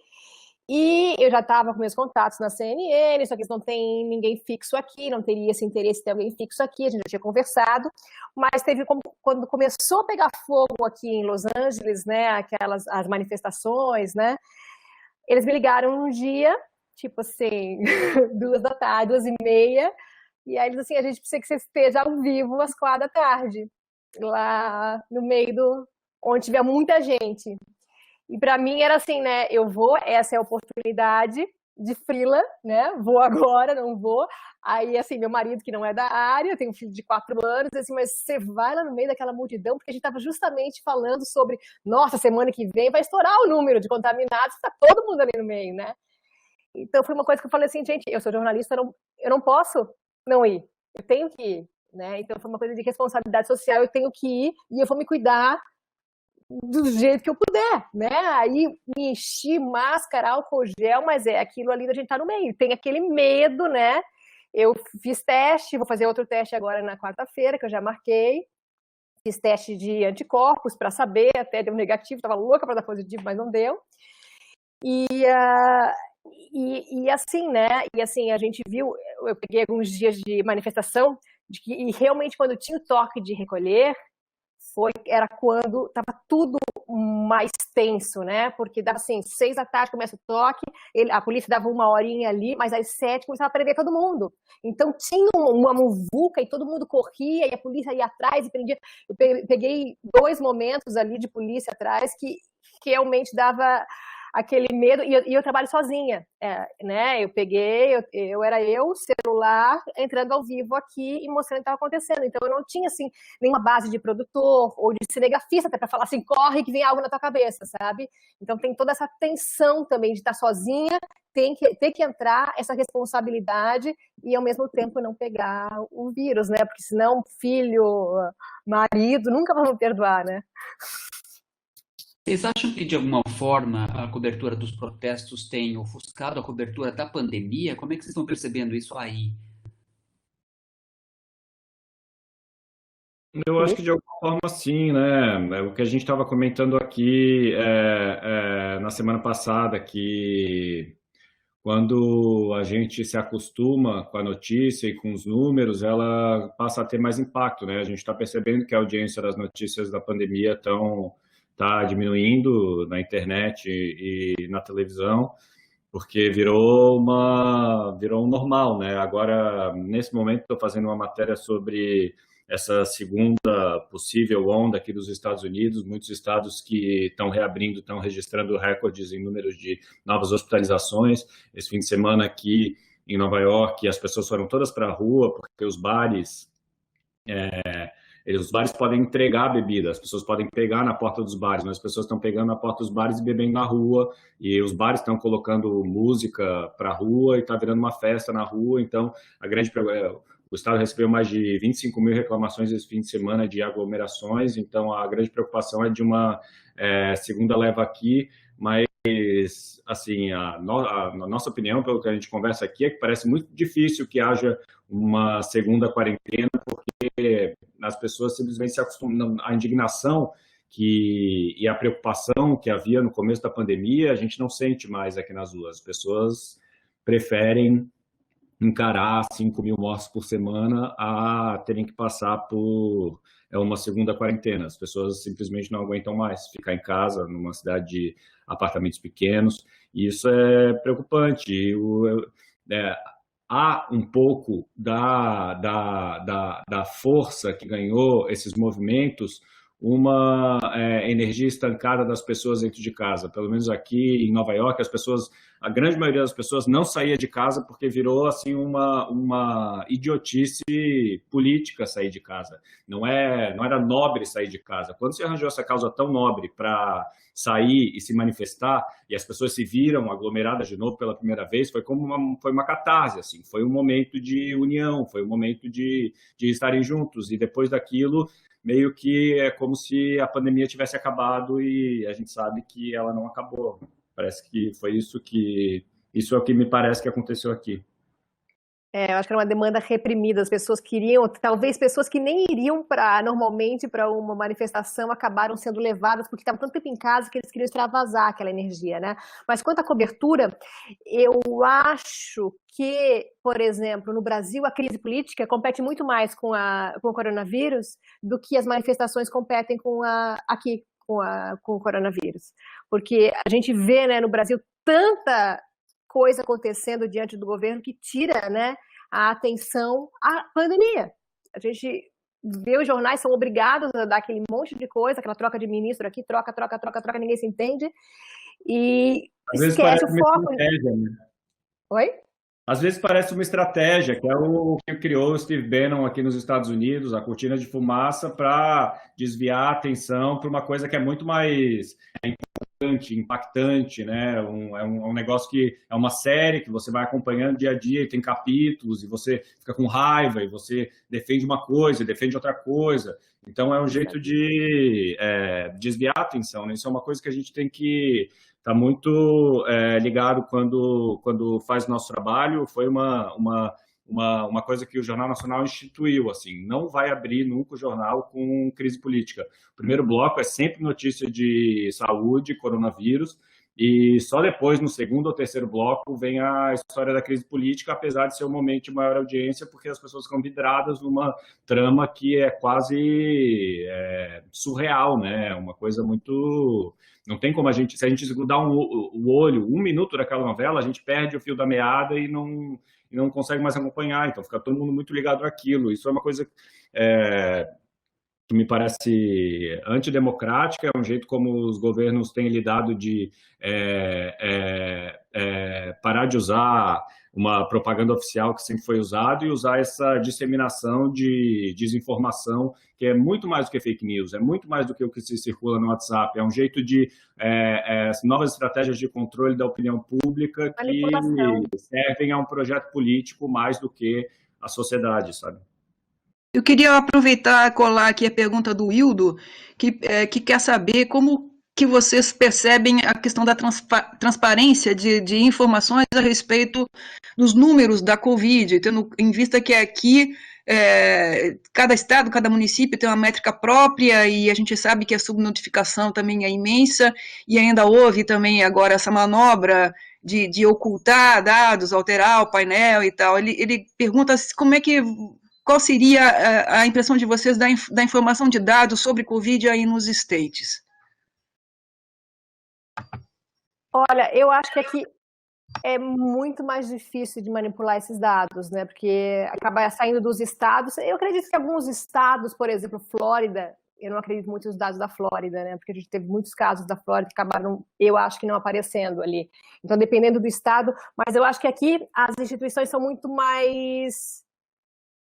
e eu já estava com meus contatos na CNN, só que não tem ninguém fixo aqui, não teria esse interesse de ter alguém fixo aqui, a gente já tinha conversado, mas teve quando começou a pegar fogo aqui em Los Angeles, né, as manifestações, né, eles me ligaram um dia, tipo assim, 2h da tarde, 2h30, e aí eles assim, a gente precisa que você esteja ao vivo às 4h da tarde, lá no meio onde tiver muita gente. E para mim era assim, né, eu vou, essa é a oportunidade de freela, né, vou agora, não vou. Aí, assim, meu marido, que não é da área, eu tenho um filho de 4 anos, assim, mas você vai lá no meio daquela multidão, porque a gente estava justamente falando sobre, nossa, semana que vem vai estourar o número de contaminados, está todo mundo ali no meio, né? Então foi uma coisa que eu falei assim, gente, eu sou jornalista, eu não posso não ir, eu tenho que ir, né? Então foi uma coisa de responsabilidade social, eu tenho que ir e eu vou me cuidar do jeito que eu puder, né? Aí me enchi, máscara, álcool gel, mas é aquilo ali da gente tá no meio. Tem aquele medo, né? Eu fiz teste, vou fazer outro teste agora na quarta-feira, que eu já marquei. Fiz teste de anticorpos para saber, até deu negativo, tava louca para dar positivo, mas não deu. E assim, né? E assim, a gente viu, eu peguei alguns dias de manifestação, e realmente quando tinha o toque de recolher, era quando estava tudo mais tenso, né? Porque dava assim, 6h da tarde começa o toque, a polícia dava 1 horinha ali, mas às 7 começava a prender todo mundo. Então tinha uma muvuca e todo mundo corria e a polícia ia atrás e prendia. Eu peguei 2 momentos ali de polícia atrás que realmente dava aquele medo, e eu trabalho sozinha, né? Eu era celular, entrando ao vivo aqui e mostrando o que estava acontecendo. Então eu não tinha, assim, nenhuma base de produtor ou de cinegrafista até para falar assim, corre que vem algo na tua cabeça, sabe? Então tem toda essa tensão também de estar sozinha, ter que entrar essa responsabilidade e ao mesmo tempo não pegar o vírus, né? Porque senão filho, marido, nunca vão perdoar, né? Vocês acham que, de alguma forma, a cobertura dos protestos tem ofuscado a cobertura da pandemia? Como é que vocês estão percebendo isso aí? Eu acho que de alguma forma sim, né? O que a gente estava comentando aqui na semana passada, que quando a gente se acostuma com a notícia e com os números, ela passa a ter mais impacto, né? A gente está percebendo que a audiência das notícias da pandemia está diminuindo na internet e na televisão, porque virou um normal, né? Agora, nesse momento, estou fazendo uma matéria sobre essa segunda possível onda aqui dos Estados Unidos, muitos estados que estão reabrindo, estão registrando recordes em números de novas hospitalizações. Esse fim de semana aqui em Nova York, as pessoas foram todas para a rua, porque os bares podem entregar bebida, as pessoas podem pegar na porta dos bares, mas as pessoas estão pegando na porta dos bares e bebendo na rua, e os bares estão colocando música para a rua e está virando uma festa na rua. Então o estado recebeu mais de 25 mil reclamações esse fim de semana de aglomerações, então a grande preocupação é de uma segunda leva aqui, mas assim, a nossa opinião, pelo que a gente conversa aqui, é que parece muito difícil que haja uma segunda quarentena, porque as pessoas simplesmente se acostumam. A indignação e a preocupação que havia no começo da pandemia, a gente não sente mais aqui nas ruas. As pessoas preferem encarar 5 mil mortes por semana a terem que passar por uma segunda quarentena. As pessoas simplesmente não aguentam mais ficar em casa, numa cidade de apartamentos pequenos, e isso é preocupante. Há um pouco da força que ganhou esses movimentos uma energia estancada das pessoas dentro de casa. Pelo menos aqui em Nova York, a grande maioria das pessoas não saía de casa porque virou assim uma idiotice política sair de casa. Não era nobre sair de casa. Quando se arranjou essa causa tão nobre para sair e se manifestar, e as pessoas se viram aglomeradas de novo pela primeira vez, foi uma catarse, assim, foi um momento de união, foi um momento de estarem juntos, e depois daquilo meio que é como se a pandemia tivesse acabado e a gente sabe que ela não acabou. Parece que foi isso é o que me parece que aconteceu aqui. Eu acho que era uma demanda reprimida, as pessoas queriam, talvez pessoas que nem iriam normalmente para uma manifestação acabaram sendo levadas, porque estavam tanto tempo em casa que eles queriam extravasar aquela energia, né? Mas quanto à cobertura, eu acho que, por exemplo, no Brasil, a crise política compete muito mais com o coronavírus do que as manifestações competem aqui com o coronavírus. Porque a gente vê, né, no Brasil tanta coisa acontecendo diante do governo que tira, né, a atenção à pandemia. A gente vê os jornais são obrigados a dar aquele monte de coisa, aquela troca de ministro aqui, troca, ninguém se entende, e às vezes esquece parece o uma foco. estratégia, né? Oi? Às vezes parece uma estratégia, que é o que criou o Steve Bannon aqui nos Estados Unidos, a cortina de fumaça, para desviar a atenção para uma coisa que é muito mais impactante, né? É um negócio que é uma série que você vai acompanhando dia a dia e tem capítulos e você fica com raiva e você defende uma coisa e defende outra coisa. Então é um jeito de desviar a atenção, né? Isso é uma coisa que a gente tem que estar muito ligado quando faz o nosso trabalho. Foi uma coisa que o Jornal Nacional instituiu, assim, não vai abrir nunca o jornal com crise política. O primeiro bloco é sempre notícia de saúde, coronavírus, e só depois, no segundo ou terceiro bloco, vem a história da crise política, apesar de ser um momento de maior audiência, porque as pessoas ficam vidradas numa trama que é quase surreal, né? Uma coisa muito... Não tem como se a gente esgrudar o olho, um minuto daquela novela, a gente perde o fio da meada e não consegue mais acompanhar, então fica todo mundo muito ligado naquilo. Isso é uma coisa que me parece antidemocrática, é um jeito como os governos têm lidado de parar de usar uma propaganda oficial que sempre foi usado e usar essa disseminação de desinformação, que é muito mais do que fake news, é muito mais do que o que se circula no WhatsApp, é um jeito de novas estratégias de controle da opinião pública que servem a um projeto político mais do que a sociedade, sabe? Eu queria aproveitar e colar aqui a pergunta do Hildo, que quer saber como que vocês percebem a questão da transparência de informações a respeito dos números da Covid, tendo em vista que aqui cada estado, cada município tem uma métrica própria e a gente sabe que a subnotificação também é imensa e ainda houve também agora essa manobra de ocultar dados, alterar o painel e tal. Ele pergunta qual seria a impressão de vocês da informação de dados sobre Covid aí nos States? Olha, eu acho que aqui é muito mais difícil de manipular esses dados, né? Porque acaba saindo dos estados. Eu acredito que alguns estados, por exemplo, Flórida, eu não acredito muito nos dados da Flórida, né? Porque a gente teve muitos casos da Flórida que acabaram, eu acho que não aparecendo ali. Então, dependendo do estado, mas eu acho que aqui as instituições são muito mais...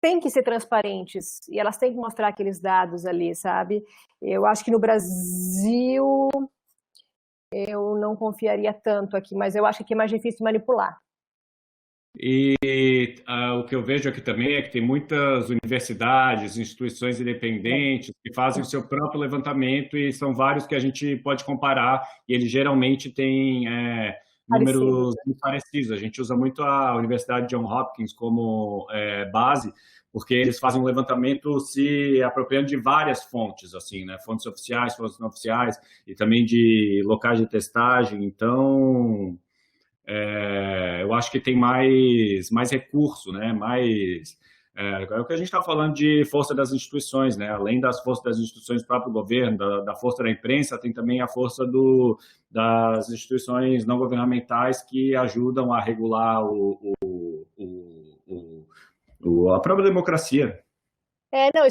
Tem que ser transparentes e elas têm que mostrar aqueles dados ali, sabe? Eu acho que no Brasil eu não confiaria tanto aqui, mas eu acho que aqui é mais difícil de manipular. E o que eu vejo aqui também é que tem muitas universidades, instituições independentes que fazem o seu próprio levantamento e são vários que a gente pode comparar e eles geralmente têm números muito parecidos. A gente usa muito a Universidade Johns Hopkins como base, porque eles fazem um levantamento se apropriando de várias fontes, assim, né? Fontes oficiais, fontes não oficiais, e também de locais de testagem. Então, eu acho que tem mais recurso, né? É o que a gente está falando de força das instituições, né? Além das forças das instituições do próprio governo, da força da imprensa, tem também a força das instituições não governamentais que ajudam a regular a própria democracia. Não, e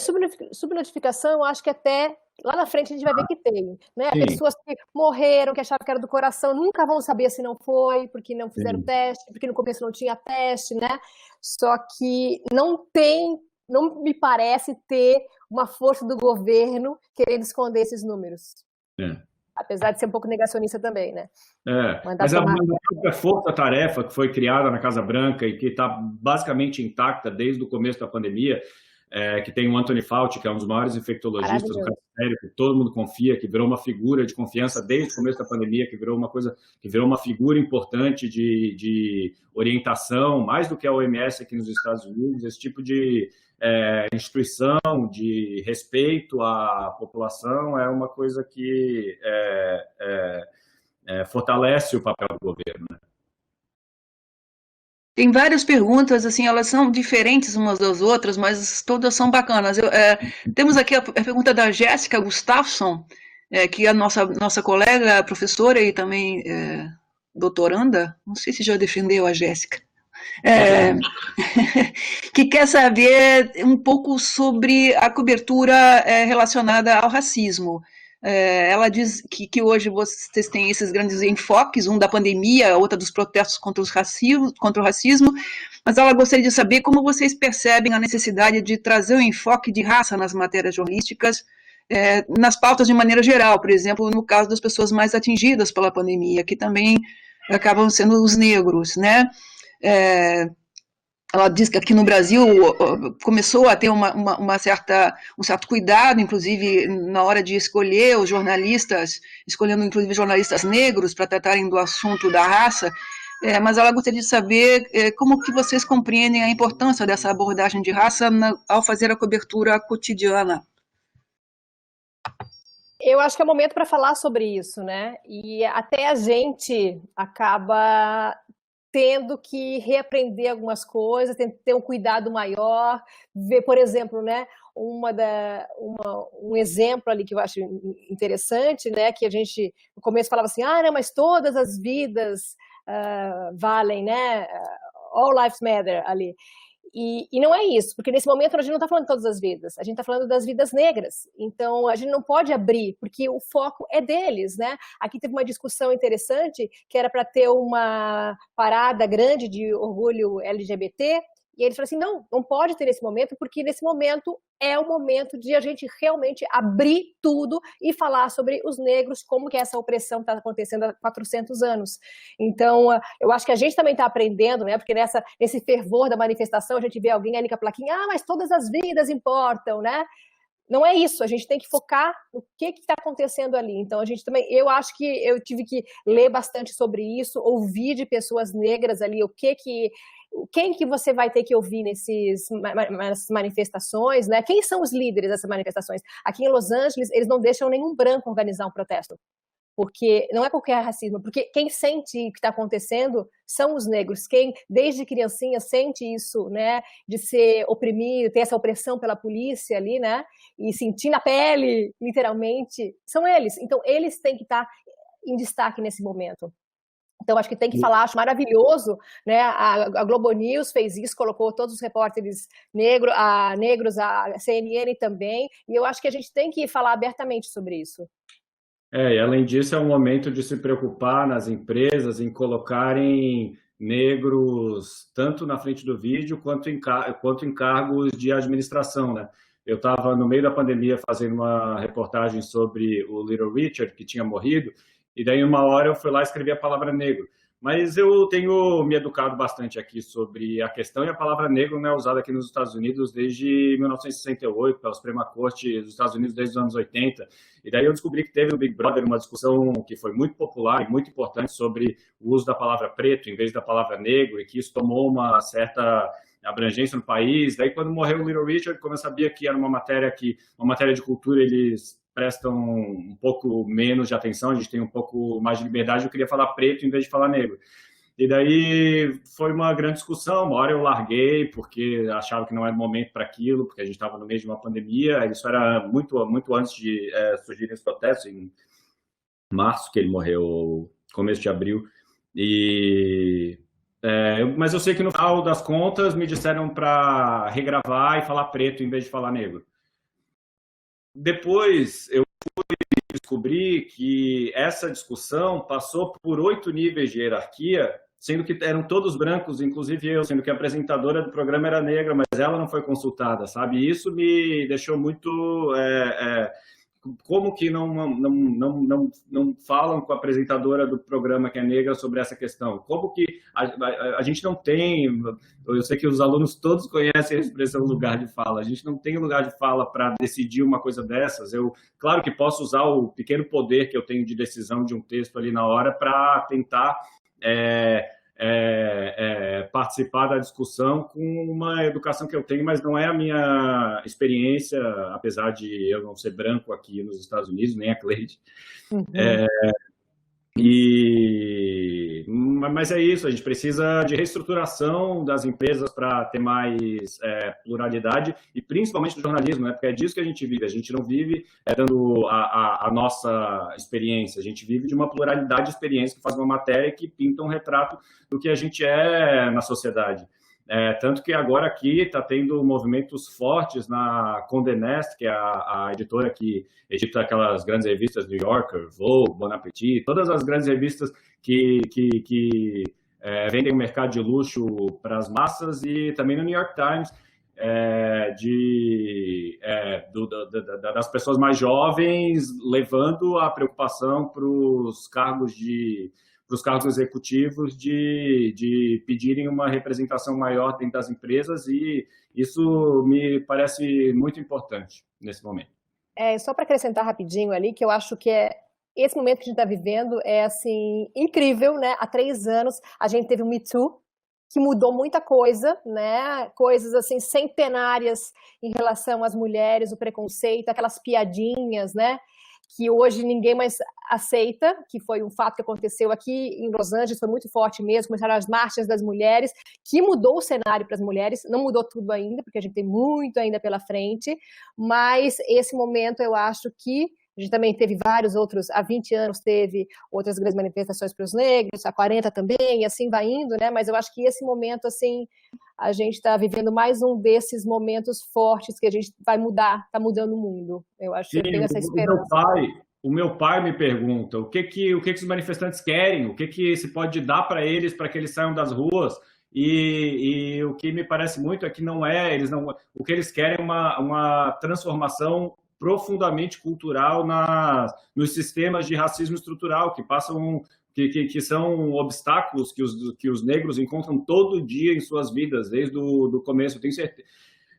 subnotificação, eu acho que até Lá na frente a gente vai ver que tem, né? Sim, Pessoas que morreram, que achavam que era do coração, nunca vão saber se não foi, porque não fizeram sim. teste, porque no começo não tinha teste, né? Só que não me parece ter uma força do governo querendo esconder esses números. É. Apesar de ser um pouco negacionista também, né? Mandar Mas a tomar. própria força-tarefa que foi criada na Casa Branca e que está basicamente intacta desde o começo da pandemia, que tem o Anthony Fauci, que é um dos maiores infectologistas do Ministério, que todo mundo confia, que virou uma figura de confiança desde o começo da pandemia, que virou uma figura importante de orientação, mais do que a OMS aqui nos Estados Unidos, esse tipo de instituição de respeito à população é uma coisa que fortalece o papel do governo, né? Tem várias perguntas, assim, elas são diferentes umas das outras, mas todas são bacanas. Temos aqui a pergunta da Jéssica Gustafsson, que é a nossa colega, professora e também doutoranda. Não sei se já defendeu a Jéssica. Que quer saber um pouco sobre a cobertura relacionada ao racismo. Ela diz que hoje vocês têm esses grandes enfoques, um da pandemia, outro dos protestos contra o racismo, mas ela gostaria de saber como vocês percebem a necessidade de trazer o enfoque de raça nas matérias jornalísticas, nas pautas de maneira geral, por exemplo, no caso das pessoas mais atingidas pela pandemia, que também acabam sendo os negros, né? Ela diz que aqui no Brasil começou a ter um certo cuidado, inclusive na hora de escolher os jornalistas, escolhendo inclusive jornalistas negros para tratarem do assunto da raça, mas ela gostaria de saber como que vocês compreendem a importância dessa abordagem de raça ao fazer a cobertura cotidiana. Eu acho que é o momento para falar sobre isso, né? E até a gente acaba tendo que reaprender algumas coisas, ter um cuidado maior, ver, por exemplo, né, um exemplo ali que eu acho interessante, né, que a gente no começo falava assim, não, mas todas as vidas valem, né, all lives matter ali. E não é isso, porque nesse momento a gente não está falando de todas as vidas, a gente está falando das vidas negras. Então, a gente não pode abrir, porque o foco é deles, né? Aqui teve uma discussão interessante, que era para ter uma parada grande de orgulho LGBT, e eles falaram assim, não pode ter nesse momento, porque nesse momento é o momento de a gente realmente abrir tudo e falar sobre os negros, como que essa opressão está acontecendo há 400 anos. Então, eu acho que a gente também está aprendendo, né? Porque nesse fervor da manifestação, a gente vê alguém ali com a plaquinha, mas todas as vidas importam, né? Não é isso, a gente tem que focar no que está acontecendo ali. Então, a gente também, eu acho que eu tive que ler bastante sobre isso, ouvir de pessoas negras ali, quem que você vai ter que ouvir nessas manifestações, né? Quem são os líderes dessas manifestações? Aqui em Los Angeles, eles não deixam nenhum branco organizar um protesto, porque não é qualquer racismo, porque quem sente o que está acontecendo são os negros, quem desde criancinha sente isso, né, de ser oprimido, ter essa opressão pela polícia ali, né, e sentir na pele, literalmente, são eles. Então, eles têm que estar em destaque nesse momento. Então, acho que tem que falar, acho maravilhoso, né? A Globo News fez isso, colocou todos os repórteres negros, a CNN também, e eu acho que a gente tem que falar abertamente sobre isso. E além disso, é um momento de se preocupar nas empresas em colocarem negros tanto na frente do vídeo quanto em cargos de administração, né? Eu estava no meio da pandemia fazendo uma reportagem sobre o Little Richard, que tinha morrido, e daí uma hora eu fui lá escrever a palavra negro. Mas eu tenho me educado bastante aqui sobre a questão, e a palavra negro não é usada aqui nos Estados Unidos desde 1968, pela Suprema Corte dos Estados Unidos desde os anos 80. E daí eu descobri que teve no Big Brother uma discussão que foi muito popular e muito importante sobre o uso da palavra preto em vez da palavra negro, e que isso tomou uma certa abrangência no país. Daí quando morreu o Little Richard, como eu sabia que era uma matéria de cultura, eles prestam um pouco menos de atenção, a gente tem um pouco mais de liberdade, eu queria falar preto em vez de falar negro. E daí foi uma grande discussão, uma hora eu larguei, porque achava que não era momento para aquilo, porque a gente estava no meio de uma pandemia, isso era muito, muito antes de surgirem os protestos, em março que ele morreu, começo de abril. Mas eu sei que no final das contas me disseram para regravar e falar preto em vez de falar negro. Depois, eu descobri que essa discussão passou por 8 níveis de hierarquia, sendo que eram todos brancos, inclusive eu, sendo que a apresentadora do programa era negra, mas ela não foi consultada, sabe? E isso me deixou muito... como que não falam com a apresentadora do programa que é negra sobre essa questão? Como que a gente não tem... Eu sei que os alunos todos conhecem a expressão lugar de fala. A gente não tem lugar de fala para decidir uma coisa dessas. Eu, claro que posso usar o pequeno poder que eu tenho de decisão de um texto ali na hora para tentar participar da discussão com uma educação que eu tenho, mas não é a minha experiência, apesar de eu não ser branco aqui nos Estados Unidos, nem a Cleide. Uhum. Mas é isso, a gente precisa de reestruturação das empresas para ter mais pluralidade, e principalmente do jornalismo, né? Porque é disso que a gente vive. A gente não vive dando a nossa experiência, a gente vive de uma pluralidade de experiências que faz uma matéria que pinta um retrato do que a gente é na sociedade. Tanto que agora aqui está tendo movimentos fortes na Condé Nast, que é a editora que edita aquelas grandes revistas New Yorker, Vogue, Bon Appetit, todas as grandes revistas que vendem o mercado de luxo para as massas, e também no New York Times, das pessoas mais jovens, levando a preocupação para os cargos executivos de pedirem uma representação maior dentro das empresas, e isso me parece muito importante nesse momento. Só para acrescentar rapidinho ali, que eu acho que esse momento que a gente está vivendo é assim, incrível, né? Há 3 anos a gente teve o Me Too, que mudou muita coisa, né? Coisas assim centenárias em relação às mulheres, o preconceito, aquelas piadinhas, né? Que hoje ninguém mais aceita, que foi um fato que aconteceu aqui em Los Angeles, foi muito forte mesmo, começaram as marchas das mulheres, que mudou o cenário para as mulheres, não mudou tudo ainda, porque a gente tem muito ainda pela frente, mas esse momento eu acho que a gente também teve vários outros, há 20 anos teve outras grandes manifestações para os negros, há 40 também, e assim vai indo, né? Mas eu acho que esse momento, assim, a gente está vivendo mais um desses momentos fortes que a gente vai mudar, está mudando o mundo. Eu acho que eu tenho essa esperança. O meu pai me pergunta o que os manifestantes querem, o que se pode dar para eles para que eles saiam das ruas. E o que me parece muito é que o que eles querem é uma transformação profundamente cultural nos sistemas de racismo estrutural que são obstáculos que os negros encontram todo dia em suas vidas, desde o começo.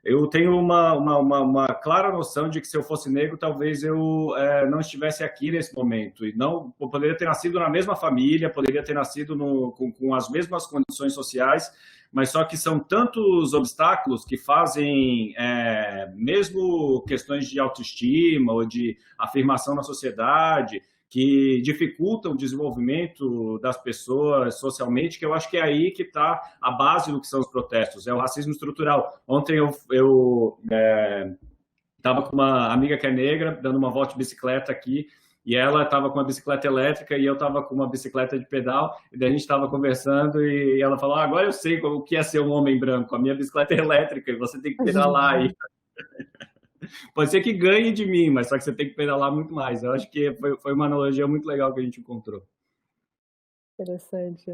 Eu tenho uma clara noção de que, se eu fosse negro, talvez eu não estivesse aqui nesse momento. E não, eu poderia ter nascido na mesma família, poderia ter nascido com as mesmas condições sociais, mas só que são tantos obstáculos que fazem mesmo questões de autoestima ou de afirmação na sociedade, que dificultam o desenvolvimento das pessoas socialmente, que eu acho que é aí que está a base do que são os protestos, é o racismo estrutural. Ontem eu estava com uma amiga que é negra, dando uma volta de bicicleta aqui, e ela estava com uma bicicleta elétrica e eu estava com uma bicicleta de pedal, e daí a gente estava conversando e ela falou: agora eu sei o que é ser um homem branco, a minha bicicleta é elétrica e você tem que pedalar aí. Pode ser que ganhe de mim, mas só que você tem que pedalar muito mais. Eu acho que foi uma analogia muito legal que a gente encontrou. Interessante.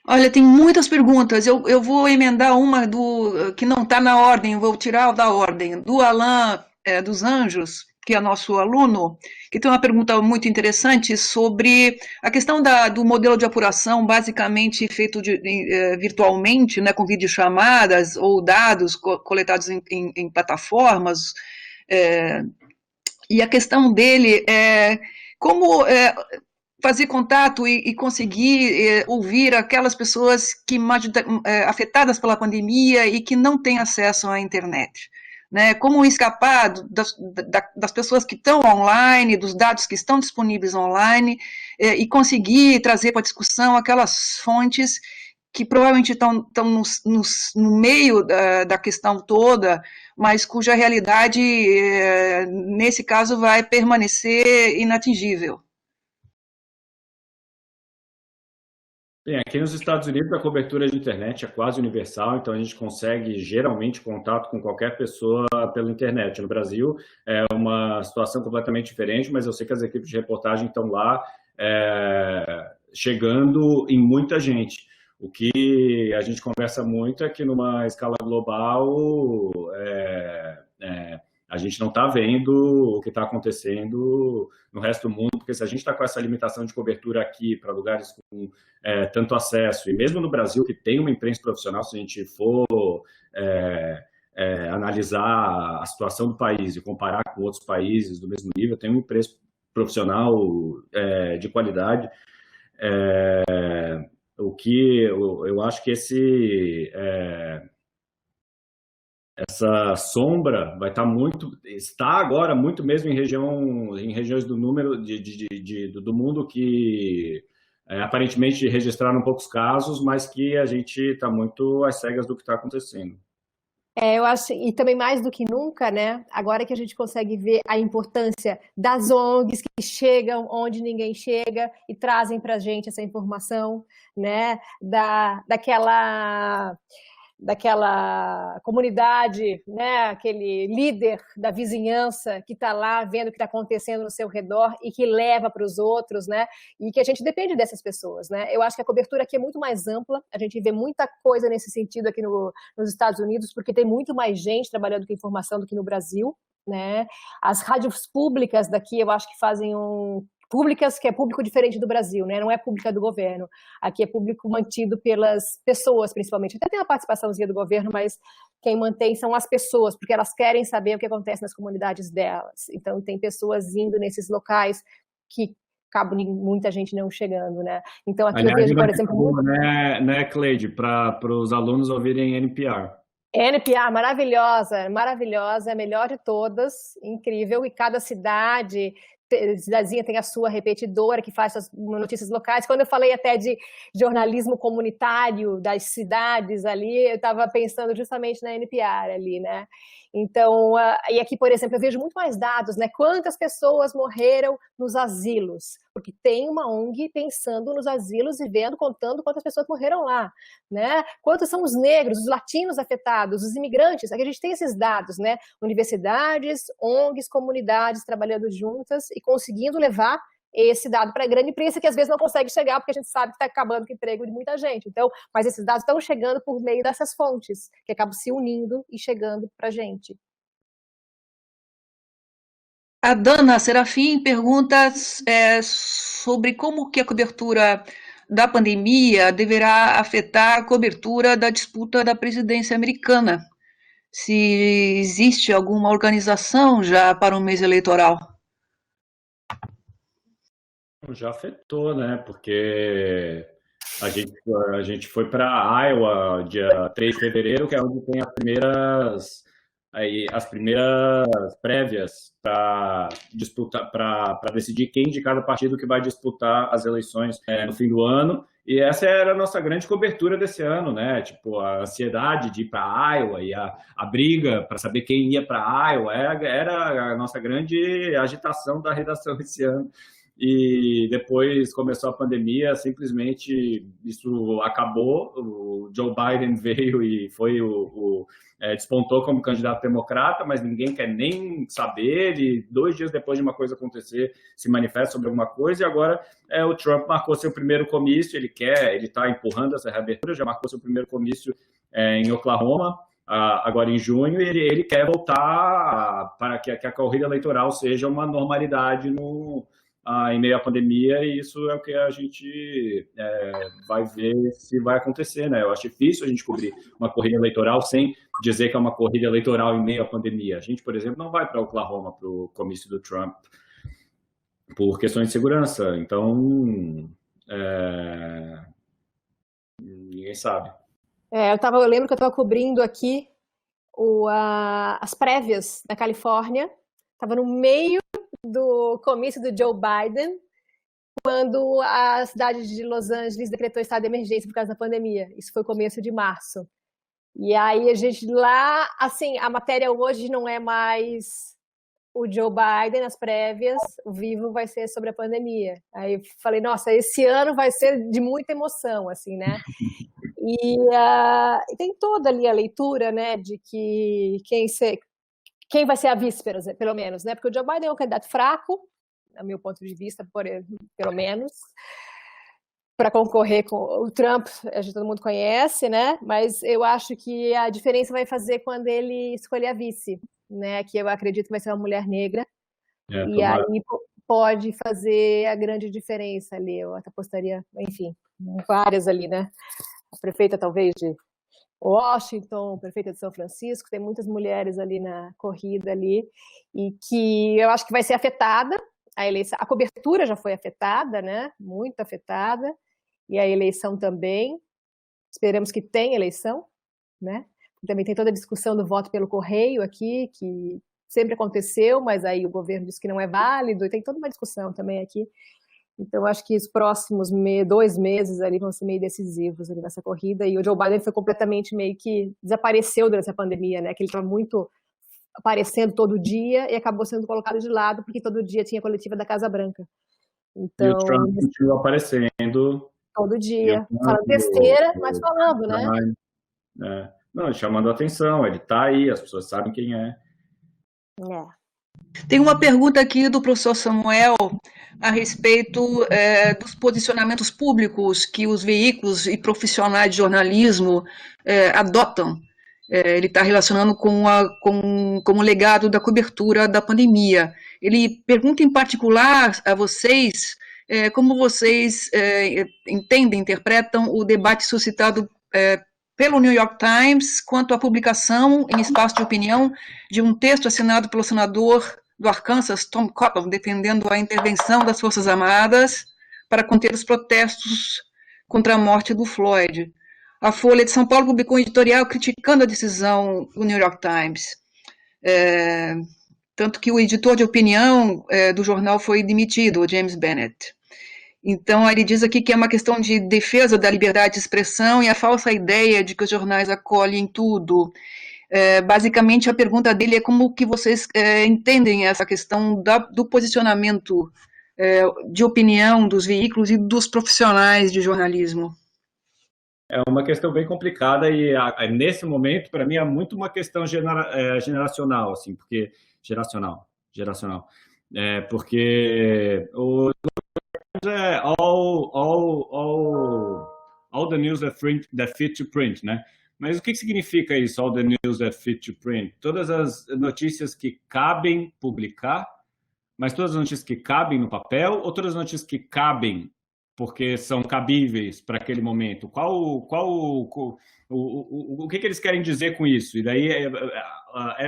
Olha, tem muitas perguntas. Eu vou emendar uma que não está na ordem, vou tirar da ordem, do Alain dos Anjos, que é nosso aluno, que tem uma pergunta muito interessante sobre a questão do modelo de apuração, basicamente feito virtualmente, né, com videochamadas ou dados coletados em plataformas. E a questão dele é como fazer contato e conseguir ouvir aquelas pessoas afetadas pela pandemia e que não têm acesso à internet. Né, como escapar das pessoas que estão online, dos dados que estão disponíveis online, e conseguir trazer para a discussão aquelas fontes que provavelmente estão no meio da questão toda, mas cuja realidade, nesse caso, vai permanecer inatingível. Sim, aqui nos Estados Unidos a cobertura de internet é quase universal, então a gente consegue geralmente contato com qualquer pessoa pela internet. No Brasil é uma situação completamente diferente, mas eu sei que as equipes de reportagem estão lá chegando em muita gente. O que a gente conversa muito é que numa escala global a gente não está vendo o que está acontecendo no resto do mundo, porque se a gente está com essa limitação de cobertura aqui para lugares com tanto acesso, e mesmo no Brasil, que tem uma imprensa profissional, se a gente for analisar a situação do país e comparar com outros países do mesmo nível, tem uma imprensa profissional de qualidade. O que eu acho que essa sombra vai estar está agora muito mesmo em regiões do número do mundo que aparentemente registraram poucos casos, mas que a gente está muito às cegas do que está acontecendo. Eu acho, e também mais do que nunca, né? Agora que a gente consegue ver a importância das ONGs que chegam onde ninguém chega e trazem para a gente essa informação, né? Daquela comunidade, né? Aquele líder da vizinhança que está lá vendo o que está acontecendo no seu redor e que leva para os outros, né? E que a gente depende dessas pessoas, né? Eu acho que a cobertura aqui é muito mais ampla, a gente vê muita coisa nesse sentido aqui nos Estados Unidos, porque tem muito mais gente trabalhando com informação do que no Brasil, né? As rádios públicas daqui, eu acho que fazem públicas, que é público diferente do Brasil, né? Não é pública do governo. Aqui é público mantido pelas pessoas, principalmente. Até tem uma participaçãozinha do governo, mas quem mantém são as pessoas, porque elas querem saber o que acontece nas comunidades delas. Então, tem pessoas indo nesses locais que acaba muita gente não chegando, né? Então, aqui eu vejo, por exemplo... Boa, né, Cleide? Para os alunos ouvirem NPR. NPR, maravilhosa, maravilhosa, a melhor de todas, incrível, e cada cidadezinha tem a sua repetidora que faz as notícias locais. Quando eu falei até de jornalismo comunitário das cidades ali, eu estava pensando justamente na NPR ali, né? Então, e aqui, por exemplo, eu vejo muito mais dados, né? Quantas pessoas morreram nos asilos? Porque tem uma ONG pensando nos asilos e contando quantas pessoas morreram lá, né? Quantos são os negros, os latinos afetados, os imigrantes? Aqui a gente tem esses dados, né? Universidades, ONGs, comunidades trabalhando juntas e conseguindo levar esse dado para a grande imprensa, que às vezes não consegue chegar, porque a gente sabe que está acabando com o emprego de muita gente. Então, mas esses dados estão chegando por meio dessas fontes, que acabam se unindo e chegando para a gente. A Dana Serafim pergunta sobre como que a cobertura da pandemia deverá afetar a cobertura da disputa da presidência americana. Se existe alguma organização já para o mês eleitoral. Já afetou, né? Porque a gente foi para Iowa dia 3 de fevereiro, que é onde tem as primeiras prévias para disputar, para decidir quem de cada partido que vai disputar as eleições no fim do ano. E essa era a nossa grande cobertura desse ano, né? Tipo, a ansiedade de ir para Iowa e a briga para saber quem ia para Iowa era a nossa grande agitação da redação esse ano. E depois começou a pandemia, simplesmente isso acabou, o Joe Biden veio e despontou como candidato democrata, mas ninguém quer nem saber, ele 2 dias depois de uma coisa acontecer se manifesta sobre alguma coisa, e agora o Trump marcou seu primeiro comício, ele está empurrando essa reabertura, já marcou seu primeiro comício em Oklahoma, agora em junho, e ele quer voltar para que a corrida eleitoral seja uma normalidade em meio à pandemia, e isso é o que a gente vai ver se vai acontecer, né? Eu acho difícil a gente cobrir uma corrida eleitoral sem dizer que é uma corrida eleitoral em meio à pandemia. A gente, por exemplo, não vai para Oklahoma para o comício do Trump por questões de segurança, então ninguém sabe. Eu lembro que eu estava cobrindo aqui as prévias da Califórnia, estava no meio do comício do Joe Biden, quando a cidade de Los Angeles decretou estado de emergência por causa da pandemia. Isso foi começo de março. E aí a gente lá, assim, a matéria hoje não é mais o Joe Biden, nas prévias, o vivo vai ser sobre a pandemia. Aí eu falei, nossa, esse ano vai ser de muita emoção, assim, né? E tem toda ali a leitura, né, de que quem vai ser a vice, pelo menos, né? Porque o Joe Biden é um candidato fraco, a meu ponto de vista, pelo menos, para concorrer com o Trump, todo mundo conhece, né? Mas eu acho que a diferença vai fazer quando ele escolher a vice, né? Que eu acredito que vai ser uma mulher negra. E aí pode fazer a grande diferença ali. Eu até apostaria, enfim, várias ali, né? A prefeita, talvez, de Washington, prefeita de São Francisco, tem muitas mulheres ali na corrida ali, e que eu acho que vai ser afetada a eleição. A cobertura já foi afetada, né? Muito afetada. E a eleição também, esperamos que tenha eleição, né? Também tem toda a discussão do voto pelo correio aqui, que sempre aconteceu, mas aí o governo disse que não é válido, e tem toda uma discussão também aqui. Então, acho que os próximos 2 meses ali vão ser meio decisivos ali nessa corrida, e o Joe Biden foi completamente meio que desapareceu durante a pandemia, né? Que ele estava muito aparecendo todo dia e acabou sendo colocado de lado, porque todo dia tinha coletiva da Casa Branca. Então, e o Trump continua aparecendo todo dia, falando besteira, mas falando, né? Não, chamando a atenção, ele está aí, as pessoas sabem quem é. Tem uma pergunta aqui do professor Samuel a respeito dos posicionamentos públicos que os veículos e profissionais de jornalismo adotam. Ele está relacionando com o legado da cobertura da pandemia. Ele pergunta em particular a vocês como vocês entendem, interpretam o debate suscitado pelo New York Times quanto à publicação em espaço de opinião de um texto assinado pelo senador do Arkansas, Tom Cotton, defendendo a intervenção das Forças Armadas para conter os protestos contra a morte do Floyd. A Folha de São Paulo publicou um editorial criticando a decisão do New York Times. Tanto que o editor de opinião do jornal foi demitido, o James Bennett. Então, ele diz aqui que é uma questão de defesa da liberdade de expressão e a falsa ideia de que os jornais acolhem tudo. Basicamente, a pergunta dele é como que vocês entendem essa questão do posicionamento de opinião dos veículos e dos profissionais de jornalismo. É uma questão bem complicada e nesse momento, para mim, é muito uma questão geracional, assim, porque geracional, porque o all the news that fit to print, né? Mas o que significa isso, all the news that fit to print? Todas as notícias que cabem publicar, mas todas as notícias que cabem no papel ou todas as notícias que cabem porque são cabíveis para aquele momento? O que eles querem dizer com isso? E daí,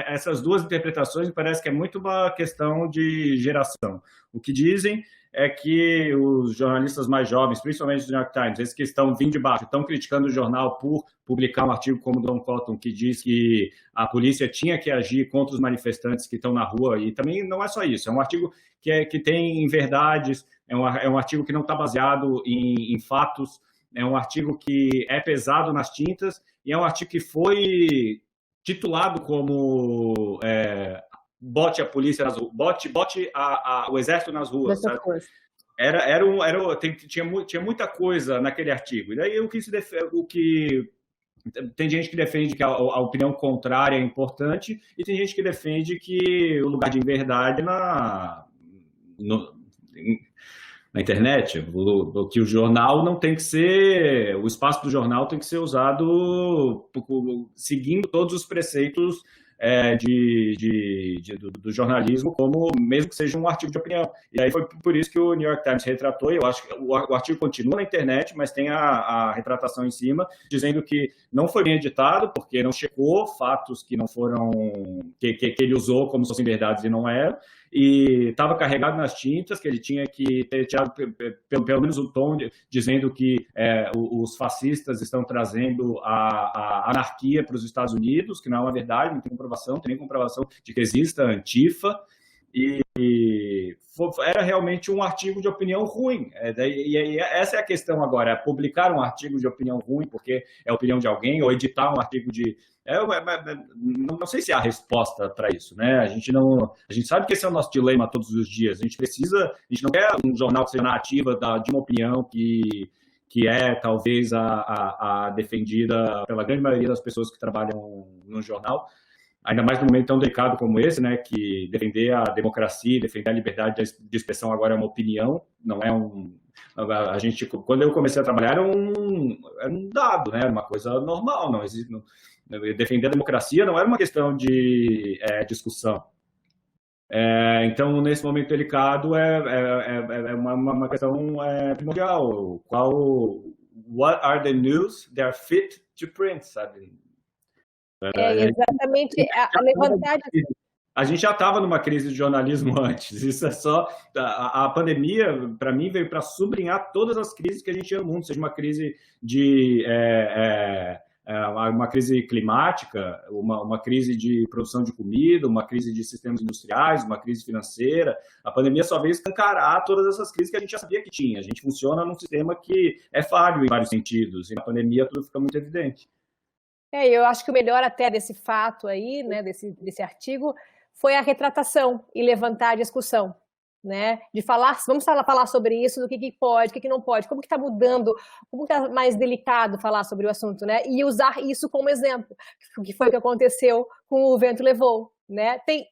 essas duas interpretações me parece que é muito uma questão de geração. O que dizem é que os jornalistas mais jovens, principalmente do New York Times, esses que estão vindo de baixo, estão criticando o jornal por publicar um artigo como o Tom Cotton, que diz que a polícia tinha que agir contra os manifestantes que estão na rua. E também não é só isso, é um artigo que tem verdades, é um artigo que não está baseado em fatos, é um artigo que é pesado nas tintas e é um artigo que foi titulado como bote a polícia nas ruas, bote o exército nas ruas, sabe? Tinha muita coisa naquele artigo. E daí tem gente que defende que a opinião contrária é importante e tem gente que defende que o lugar de verdade na internet, que o jornal não tem que ser, o espaço do jornal tem que ser usado seguindo todos os preceitos do jornalismo, como mesmo que seja um artigo de opinião. E aí foi por isso que o New York Times retratou, e eu acho que o artigo continua na internet, mas tem a retratação em cima, dizendo que não foi bem editado, porque não checou fatos que não foram, que ele usou como se fossem verdades e não eram, e estava carregado nas tintas, que ele tinha que ter tirado pelo menos o tom dizendo que os fascistas estão trazendo a anarquia para os Estados Unidos, que não é uma verdade, não tem nem comprovação de que exista Antifa. e era realmente um artigo de opinião ruim. E essa é a questão agora, publicar um artigo de opinião ruim, porque é a opinião de alguém, ou editar um artigo de... não sei se há resposta para isso, né? A gente sabe que esse é o nosso dilema todos os dias. A gente não quer um jornal que seja na ativa de uma opinião que é talvez a defendida pela grande maioria das pessoas que trabalham no jornal, ainda mais num momento tão delicado como esse, né, que defender a democracia, defender a liberdade de expressão agora é uma opinião, não é quando eu comecei a trabalhar era um dado, né, uma coisa normal, não existe, defender a democracia não era uma questão de discussão. Então, nesse momento delicado, é uma questão primordial. What are the news that are fit to print, sabe? Exatamente. A gente já estava numa crise de jornalismo antes. Isso é só... A pandemia, para mim, veio para sublinhar todas as crises que a gente tinha no mundo, seja uma crise uma crise climática, uma crise de produção de comida, uma crise de sistemas industriais, uma crise financeira. A pandemia só veio escancarar todas essas crises que a gente já sabia que tinha. A gente funciona num sistema que é falho em vários sentidos, e na pandemia tudo fica muito evidente. Eu acho que o melhor até desse fato aí, né, desse artigo, foi a retratação e levantar a discussão, né, de vamos falar sobre isso, do que pode, o que não pode, como que está mudando, como está mais delicado falar sobre o assunto, né, e usar isso como exemplo, que foi o que aconteceu com O Vento Levou, né, tem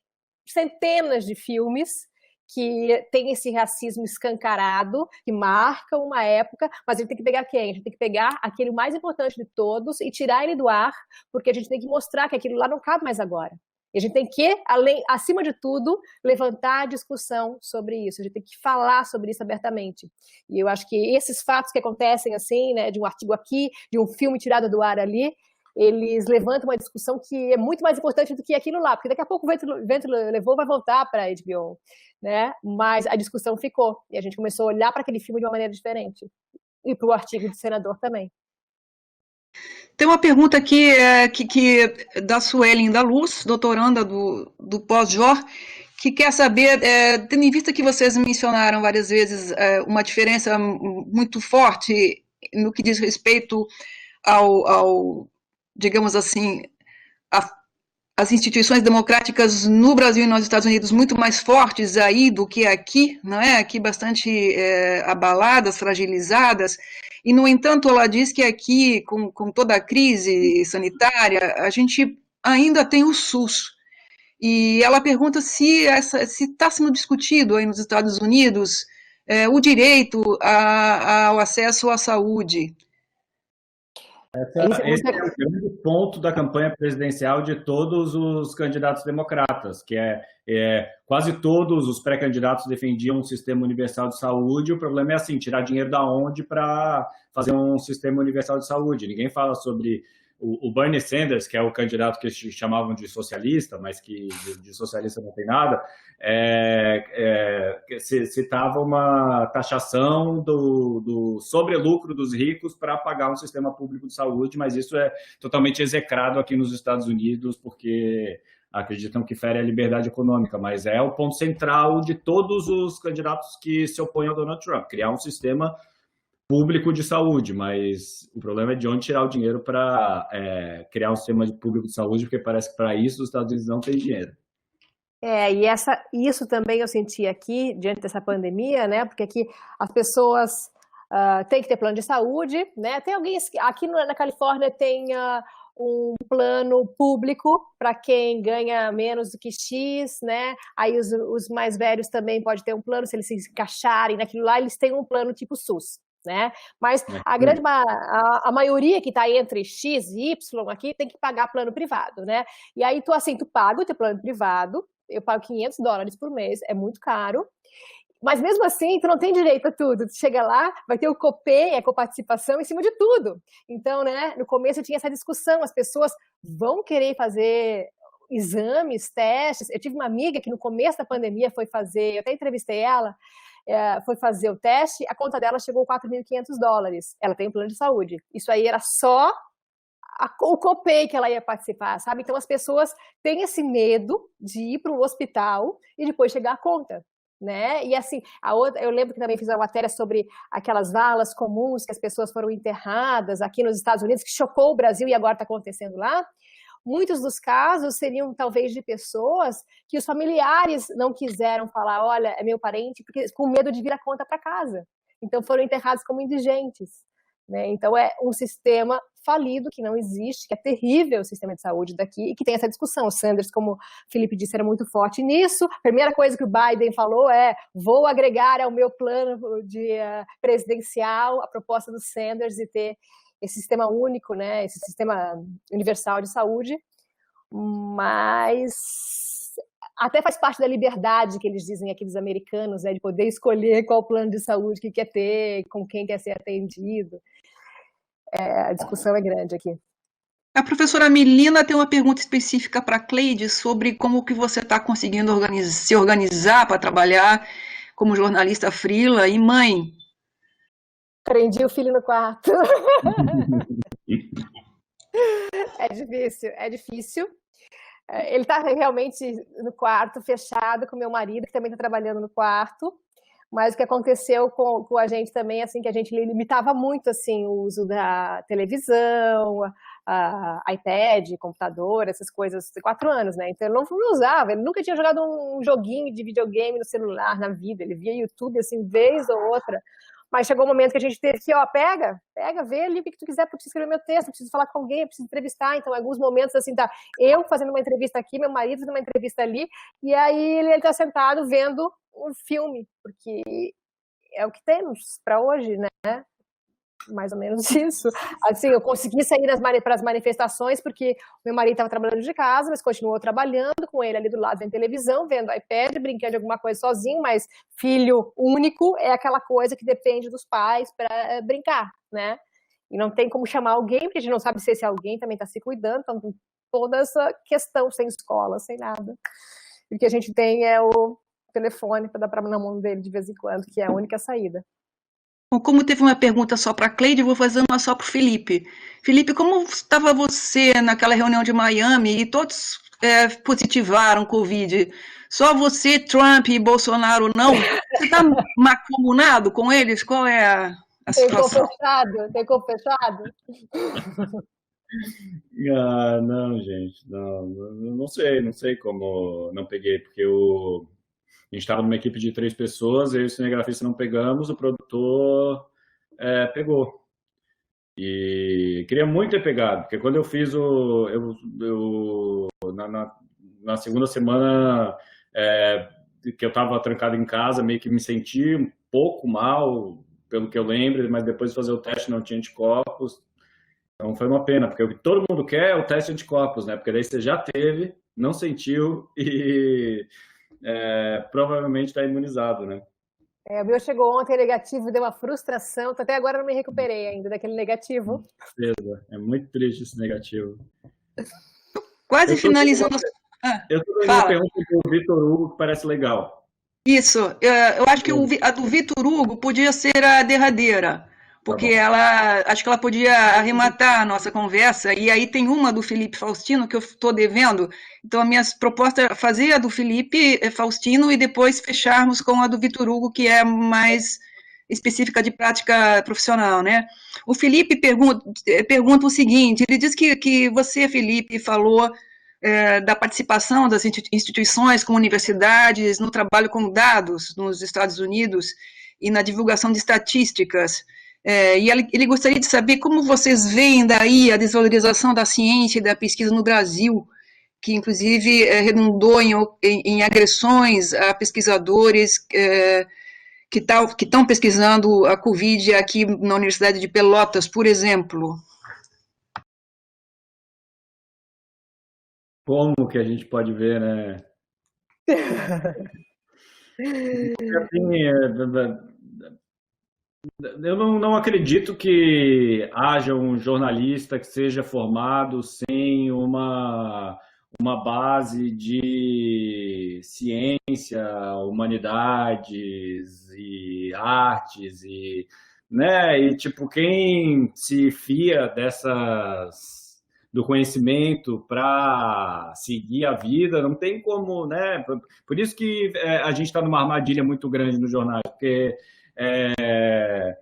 centenas de filmes que tem esse racismo escancarado, que marca uma época, mas a gente tem que pegar quem? A gente tem que pegar aquele mais importante de todos e tirar ele do ar, porque a gente tem que mostrar que aquilo lá não cabe mais agora. E a gente tem que, acima de tudo, levantar a discussão sobre isso, a gente tem que falar sobre isso abertamente. E eu acho que esses fatos que acontecem assim, né, de um artigo aqui, de um filme tirado do ar ali, eles levantam uma discussão que é muito mais importante do que aquilo lá, porque daqui a pouco o Vento Levou vai voltar para a HBO, né? Mas a discussão ficou, e a gente começou a olhar para aquele filme de uma maneira diferente, e para o artigo do senador também. Tem uma pergunta aqui da Suelen da Luz, doutoranda do pós-JOR, que quer saber, tendo em vista que vocês mencionaram várias vezes uma diferença muito forte no que diz respeito ao digamos assim, as instituições democráticas no Brasil e nos Estados Unidos muito mais fortes aí do que aqui, não é? Aqui bastante abaladas, fragilizadas, e, no entanto, ela diz que aqui, com toda a crise sanitária, a gente ainda tem o SUS. E ela pergunta se está sendo discutido aí nos Estados Unidos o direito ao acesso à saúde. Esse é o grande ponto da campanha presidencial de todos os candidatos democratas, que quase todos os pré-candidatos defendiam um sistema universal de saúde. O problema é assim, tirar dinheiro da onde para fazer um sistema universal de saúde. Ninguém fala sobre o Bernie Sanders, que é o candidato que chamavam de socialista, mas que de socialista não tem nada, citava uma taxação do sobrelucro dos ricos para pagar um sistema público de saúde, mas isso é totalmente execrado aqui nos Estados Unidos, porque acreditam que fere a liberdade econômica, mas é o ponto central de todos os candidatos que se opõem ao Donald Trump, criar um sistema público de saúde, mas o problema é de onde tirar o dinheiro para criar um sistema público de saúde, porque parece que para isso os Estados Unidos não têm dinheiro. E isso também eu senti aqui, diante dessa pandemia, né? Porque aqui as pessoas têm que ter plano de saúde, né? Tem alguém aqui na Califórnia tem um plano público para quem ganha menos do que X, né? Aí os mais velhos também podem ter um plano, se eles se encaixarem naquilo lá, eles têm um plano tipo SUS. Né? Mas a maioria que está entre X e Y aqui tem que pagar plano privado, né? E aí tu paga o teu plano privado, eu pago $500 por mês, é muito caro, mas mesmo assim tu não tem direito a tudo, tu chega lá, vai ter o copay, a coparticipação em cima de tudo. Então, né, no começo tinha essa discussão, as pessoas vão querer fazer exames, testes. Eu tive uma amiga que no começo da pandemia foi fazer, eu até entrevistei ela, foi fazer o teste, a conta dela chegou a $4.500. Ela tem um plano de saúde. Isso aí era só o copay que ela ia participar, sabe? Então as pessoas têm esse medo de ir para o hospital e depois chegar a conta, né? E assim, eu lembro que também fiz uma matéria sobre aquelas valas comuns que as pessoas foram enterradas aqui nos Estados Unidos, que chocou o Brasil e agora está acontecendo lá. Muitos dos casos seriam talvez de pessoas que os familiares não quiseram falar, olha, é meu parente, porque com medo de vir a conta para casa. Então foram enterrados como indigentes, né? Então é um sistema falido que não existe, que é terrível o sistema de saúde daqui e que tem essa discussão. O Sanders, como o Felipe disse, era muito forte nisso. A primeira coisa que o Biden falou é: vou agregar ao meu plano presidencial a proposta do Sanders de ter esse sistema único, né, esse sistema universal de saúde, mas até faz parte da liberdade que eles dizem aqui dos americanos, né, de poder escolher qual plano de saúde que quer ter, com quem quer ser atendido. A discussão é grande aqui. A professora Milena tem uma pergunta específica para a Cleide sobre como que você está conseguindo se organizar para trabalhar como jornalista freela e mãe. Prendi o filho no quarto. É difícil, é difícil. Ele está realmente no quarto, fechado com meu marido, que também está trabalhando no quarto. Mas o que aconteceu com a gente também, assim, que a gente limitava muito, assim, o uso da televisão, iPad, computador, essas coisas, 4 anos, né? Então ele não usava, ele nunca tinha jogado um joguinho de videogame no celular na vida, ele via YouTube, assim, vez ou outra. Mas chegou um momento que a gente teve que, pega, vê ali o que tu quiser, porque eu preciso escrever meu texto, eu preciso falar com alguém, eu preciso entrevistar. Então, em alguns momentos, assim, tá eu fazendo uma entrevista aqui, meu marido fazendo uma entrevista ali, e aí ele tá sentado vendo um filme, porque é o que temos para hoje, né? Mais ou menos isso. Assim, eu consegui sair para as manifestações porque meu marido estava trabalhando de casa, mas continuou trabalhando com ele ali do lado da televisão, vendo iPad, brincando de alguma coisa sozinho, mas filho único é aquela coisa que depende dos pais para brincar, né? E não tem como chamar alguém, porque a gente não sabe se esse alguém também está se cuidando, então tem toda essa questão sem escola, sem nada. E o que a gente tem é o telefone para dar na mão dele de vez em quando, que é a única saída. Bom, como teve uma pergunta só para a Cleide, eu vou fazer uma só para o Felipe. Felipe, como estava você naquela reunião de Miami e todos positivaram Covid? Só você, Trump e Bolsonaro não? Você está macumunado com eles? Qual é a situação? Tem corpo fechado? Não, gente, não sei como não peguei, porque a gente estava numa equipe de 3 pessoas, eu e o cinegrafista não pegamos, o produtor pegou. E queria muito ter pegado, porque quando eu fiz na segunda semana que eu estava trancado em casa, meio que me senti um pouco mal, pelo que eu lembro, mas depois de fazer o teste não tinha anticorpos. Então foi uma pena, porque o que todo mundo quer é o teste de anticorpos, né? Porque daí você já teve, não sentiu e provavelmente está imunizado, né? O meu chegou ontem negativo, deu uma frustração, até agora eu não me recuperei ainda daquele negativo. É muito triste esse negativo. Quase finalizando. Eu estou dando uma pergunta do Vitor Hugo, que parece legal. Isso, eu acho que a do Vitor Hugo podia ser a derradeira, porque acho que ela podia arrematar a nossa conversa, e aí tem uma do Felipe Faustino que eu estou devendo, então a minha proposta é fazer a do Felipe Faustino e depois fecharmos com a do Vitor Hugo, que é mais específica de prática profissional, né? O Felipe pergunta o seguinte, ele diz que você, Felipe, falou da participação das instituições como universidades no trabalho com dados nos Estados Unidos e na divulgação de estatísticas. E ele gostaria de saber como vocês veem daí a desvalorização da ciência e da pesquisa no Brasil, que inclusive redundou em agressões a pesquisadores que estão pesquisando a Covid aqui na Universidade de Pelotas, por exemplo. Como que a gente pode ver, né? Eu não acredito que haja um jornalista que seja formado sem uma base de ciência, humanidades e artes né? E tipo, quem se fia dessas do conhecimento para seguir a vida, não tem como, né? Por isso que a gente está numa armadilha muito grande nos jornais, porque é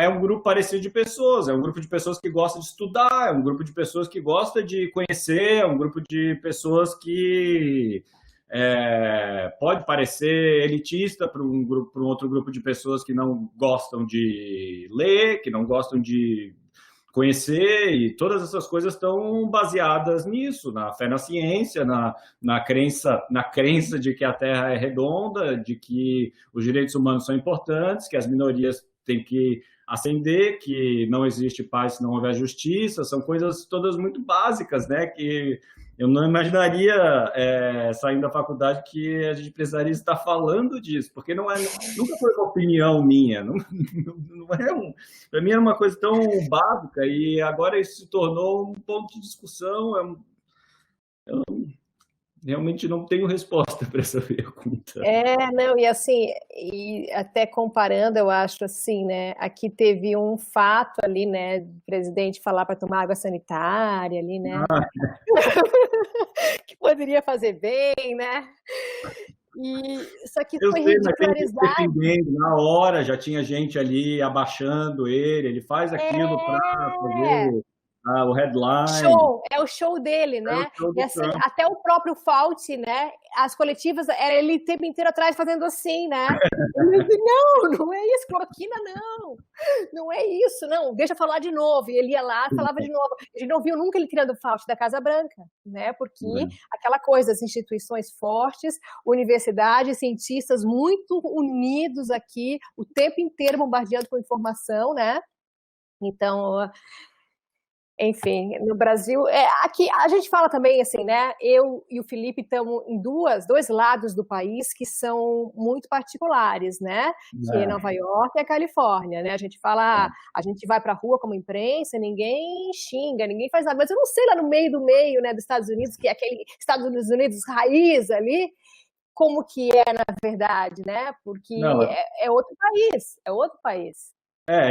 um grupo parecido de pessoas, é um grupo de pessoas que gosta de estudar, é um grupo de pessoas que gosta de conhecer, é um grupo de pessoas que pode parecer elitista para um outro grupo de pessoas que não gostam de ler, que não gostam de conhecer, e todas essas coisas estão baseadas nisso, na fé na ciência, na crença de que a Terra é redonda, de que os direitos humanos são importantes, que as minorias têm que ascender, que não existe paz se não houver justiça, são coisas todas muito básicas, né, que eu não imaginaria, saindo da faculdade, que a gente precisaria estar falando disso, porque nunca foi uma opinião minha, não para mim era uma coisa tão básica, e agora isso se tornou um ponto de discussão. Eu realmente não tenho resposta para essa pergunta. Não, e assim, e até comparando, eu acho assim, né, aqui teve um fato ali, né, do presidente falar para tomar água sanitária ali, né, que poderia fazer bem, né, e só que foi ridicularizado. Na hora já tinha gente ali abaixando ele faz aquilo para fazer o headline. É o show dele, né? E assim, até o próprio Fauci, né? As coletivas, era ele o tempo inteiro atrás fazendo assim, né? Não é isso, cloroquina não é isso, não, deixa eu falar de novo. E ele ia lá e falava de novo. A gente não viu nunca ele tirando o Fauci da Casa Branca, né? Porque aquela coisa, as instituições fortes, universidades, cientistas muito unidos aqui, o tempo inteiro bombardeando com informação, né? Então, enfim, no Brasil, aqui a gente fala também assim, né? Eu e o Felipe estamos em dois lados do país que são muito particulares, né? Que é Nova York e a Califórnia, né? A gente fala, a gente vai para a rua como imprensa, ninguém xinga, ninguém faz nada. Mas eu não sei lá no meio do meio, né, dos Estados Unidos, que é aquele Estados Unidos raiz ali, como que é na verdade, né? Porque é outro país.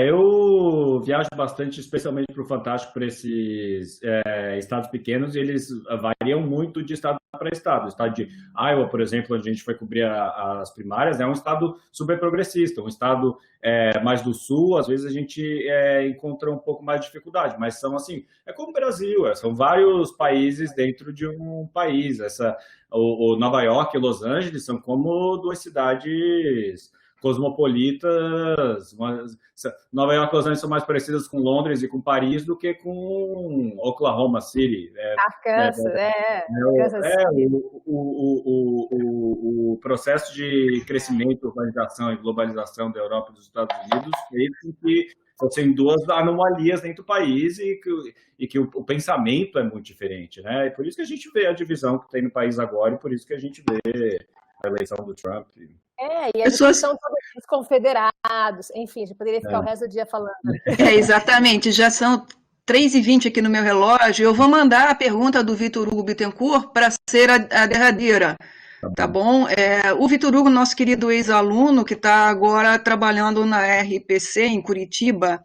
Eu viajo bastante, especialmente para o Fantástico, para esses estados pequenos, e eles variam muito de estado para estado. O estado de Iowa, por exemplo, onde a gente foi cobrir as primárias, é um estado super progressista, um estado mais do sul, às vezes a gente encontra um pouco mais de dificuldade, mas são assim, é como o Brasil, são vários países dentro de um país. O Nova York e Los Angeles são como duas cidades cosmopolitas. Nova York e Los Angeles são mais parecidas com Londres e com Paris do que com Oklahoma City. O processo de crescimento, urbanização e globalização da Europa e dos Estados Unidos fez com que fossem duas anomalias dentro do país e que o pensamento é muito diferente, né? E por isso que a gente vê a divisão que tem no país agora, e por isso que a gente vê a eleição do Trump. E a discussão dos confederados, enfim, a gente poderia ficar o resto do dia falando. Exatamente, já são 3h20 aqui no meu relógio. Eu vou mandar a pergunta do Vitor Hugo Bittencourt para ser a derradeira, tá bom? O Vitor Hugo, nosso querido ex-aluno, que está agora trabalhando na RPC, em Curitiba,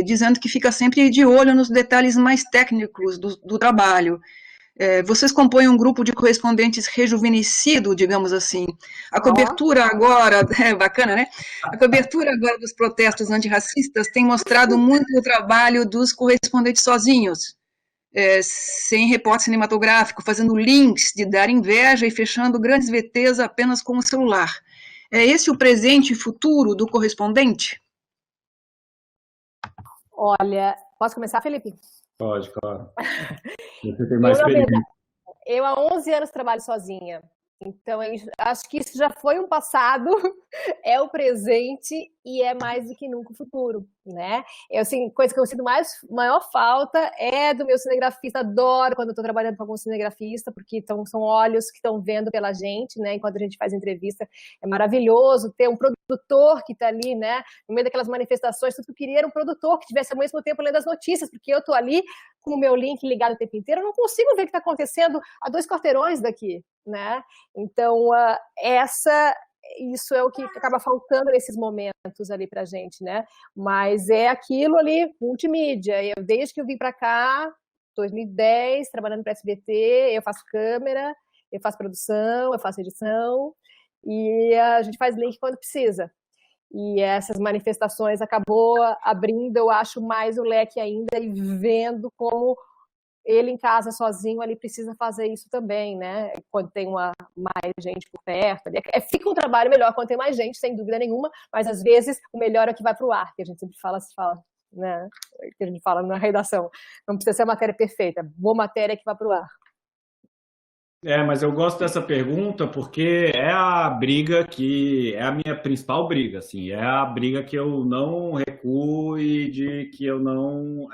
dizendo que fica sempre de olho nos detalhes mais técnicos do trabalho. Vocês compõem um grupo de correspondentes rejuvenescido, digamos assim. A cobertura agora, bacana, né? A cobertura agora dos protestos antirracistas tem mostrado muito o trabalho dos correspondentes sozinhos, sem repórter cinematográfico, fazendo links de dar inveja e fechando grandes VTs apenas com o celular. É esse o presente e futuro do correspondente? Olha, posso começar, Felipe? Pode, claro. Você tem mais experiência. Eu há 11 anos trabalho sozinha. Então, acho que isso já foi um passado, é o presente e é mais do que nunca o futuro, né? Assim, coisa que eu sinto maior falta é do meu cinegrafista. Adoro quando eu estou trabalhando com algum cinegrafista, porque são olhos que estão vendo pela gente, né? Enquanto a gente faz entrevista, é maravilhoso ter um produtor que está ali, né? No meio daquelas manifestações, tudo que eu queria era um produtor que estivesse ao mesmo tempo lendo as notícias, porque eu estou ali com o meu link ligado o tempo inteiro, eu não consigo ver o que está acontecendo a 2 quarteirões daqui, né? Então, isso é o que acaba faltando nesses momentos ali pra gente, né? Mas é aquilo ali, multimídia. Desde que eu vim para cá, 2010, trabalhando para SBT, eu faço câmera, eu faço produção, eu faço edição, e a gente faz link quando precisa. E essas manifestações acabou abrindo, eu acho, mais o leque ainda e vendo como ele em casa sozinho ali precisa fazer isso também, né? Quando tem mais gente por perto. Fica um trabalho melhor quando tem mais gente, sem dúvida nenhuma, mas às vezes o melhor é o que vai para o ar, que a gente sempre fala, né? Que a gente fala na redação. Não precisa ser a matéria perfeita, boa matéria é que vai para o ar. Mas eu gosto dessa pergunta porque é a briga que é a minha principal briga, assim, é a briga que eu não recuo e de que eu não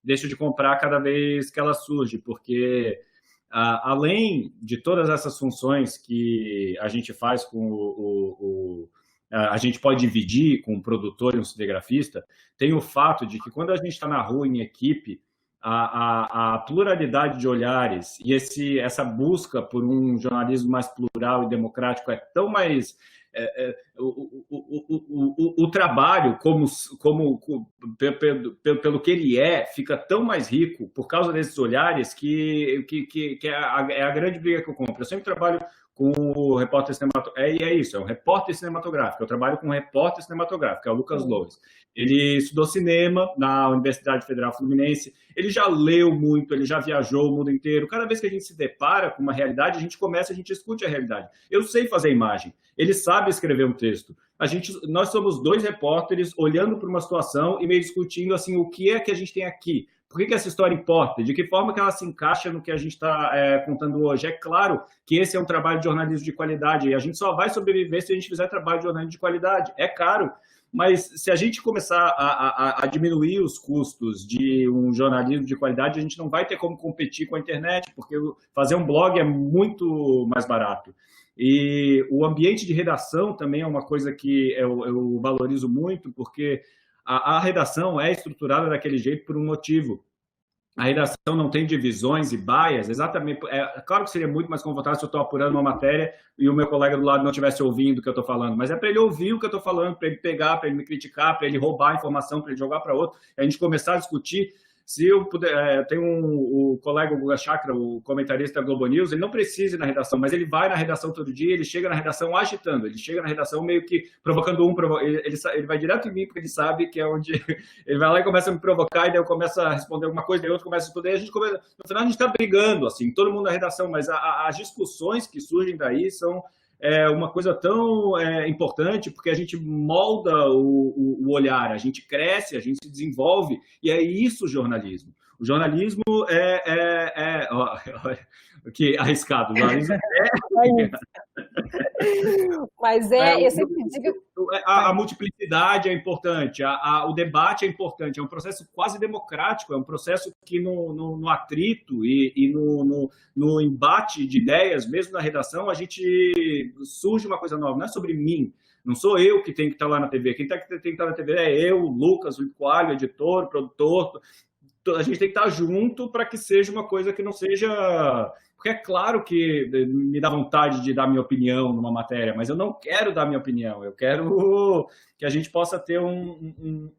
deixo de comprar cada vez que ela surge, porque além de todas essas funções que a gente faz com a gente pode dividir com um produtor e um cinegrafista, tem o fato de que quando a gente está na rua em equipe, a pluralidade de olhares e essa busca por um jornalismo mais plural e democrático é tão mais... o trabalho, pelo que ele fica tão mais rico por causa desses olhares que é a grande briga que eu compro. Eu sempre trabalho com o repórter cinematográfico. É isso, é um repórter cinematográfico. Eu trabalho com um repórter cinematográfico, é o Lucas Loures. Ele estudou cinema na Universidade Federal Fluminense, ele já leu muito, ele já viajou o mundo inteiro. Cada vez que a gente se depara com uma realidade, a gente discute a realidade. Eu sei fazer imagem, ele sabe escrever um texto. Nós somos dois repórteres olhando para uma situação e meio discutindo assim, o que é que a gente tem aqui. Por que essa história importa? De que forma que ela se encaixa no que a gente está contando hoje? É claro que esse é um trabalho de jornalismo de qualidade e a gente só vai sobreviver se a gente fizer trabalho de jornalismo de qualidade. É caro, mas se a gente começar a diminuir os custos de um jornalismo de qualidade, a gente não vai ter como competir com a internet, porque fazer um blog é muito mais barato. E o ambiente de redação também é uma coisa que eu valorizo muito, porque a redação é estruturada daquele jeito por um motivo. A redação não tem divisões e baias, exatamente. Claro que seria muito mais confortável se eu estou apurando uma matéria e o meu colega do lado não estivesse ouvindo o que eu estou falando, mas é para ele ouvir o que eu estou falando, para ele pegar, para ele me criticar, para ele roubar a informação, para ele jogar para outro, a gente começar a discutir. Se eu puder, tem o colega o Guga Chakra, o comentarista da Globo News, ele não precisa ir na redação, mas ele vai na redação todo dia, ele chega na redação agitando, ele chega na redação meio que provocando ele vai direto em mim, porque ele sabe que é onde ele vai lá e começa a me provocar, e daí eu começo a responder alguma coisa, daí outro começa a responder, e a gente começa, no final a gente está brigando, assim, todo mundo na redação, mas as discussões que surgem daí são uma coisa tão importante, porque a gente molda o olhar, a gente cresce, a gente se desenvolve, e é isso o jornalismo. O jornalismo que arriscado, o jornalismo Mas eu sempre digo... A multiplicidade é importante, o debate é importante, é um processo quase democrático, é um processo que no atrito e no embate de ideias, mesmo na redação, a gente surge uma coisa nova, não é sobre mim, não sou eu que tenho que estar lá na TV, quem tem que estar na TV é eu, Lucas, o Coalho, editor, produtor, a gente tem que estar junto para que seja uma coisa que não seja... Porque é claro que me dá vontade de dar minha opinião numa matéria, mas eu não quero dar minha opinião, eu quero que a gente possa ter um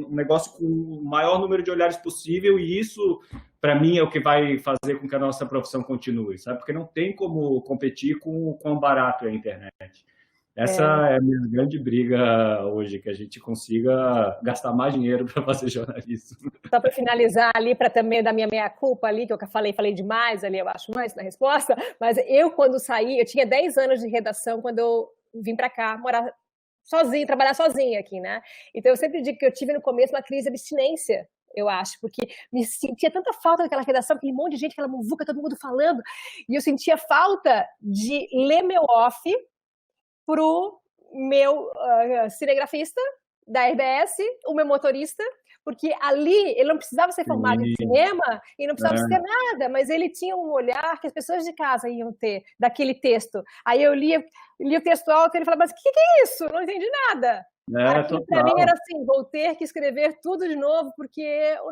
negócio com o maior número de olhares possível, e isso, para mim, é o que vai fazer com que a nossa profissão continue, sabe? Porque não tem como competir com o quão barato é a internet. Essa é a minha grande briga hoje, que a gente consiga gastar mais dinheiro para fazer jornalismo. Só para finalizar ali, para também dar minha meia-culpa ali, que eu falei demais ali, eu acho, mais na resposta, mas eu, quando saí, eu tinha 10 anos de redação quando eu vim para cá, morar sozinha, trabalhar sozinha aqui, né? Então, eu sempre digo que eu tive no começo uma crise de abstinência, eu acho, porque me sentia tanta falta daquela redação, aquele monte de gente, aquela muvuca, todo mundo falando, e eu sentia falta de ler meu off para o meu cinegrafista da RBS, o meu motorista, porque ali ele não precisava ser formado em cinema e não precisava ter nada, mas ele tinha um olhar que as pessoas de casa iam ter daquele texto. Aí eu lia o texto alto e ele falava, mas o que é isso? Não entendi nada. Para mim era assim, vou ter que escrever tudo de novo porque o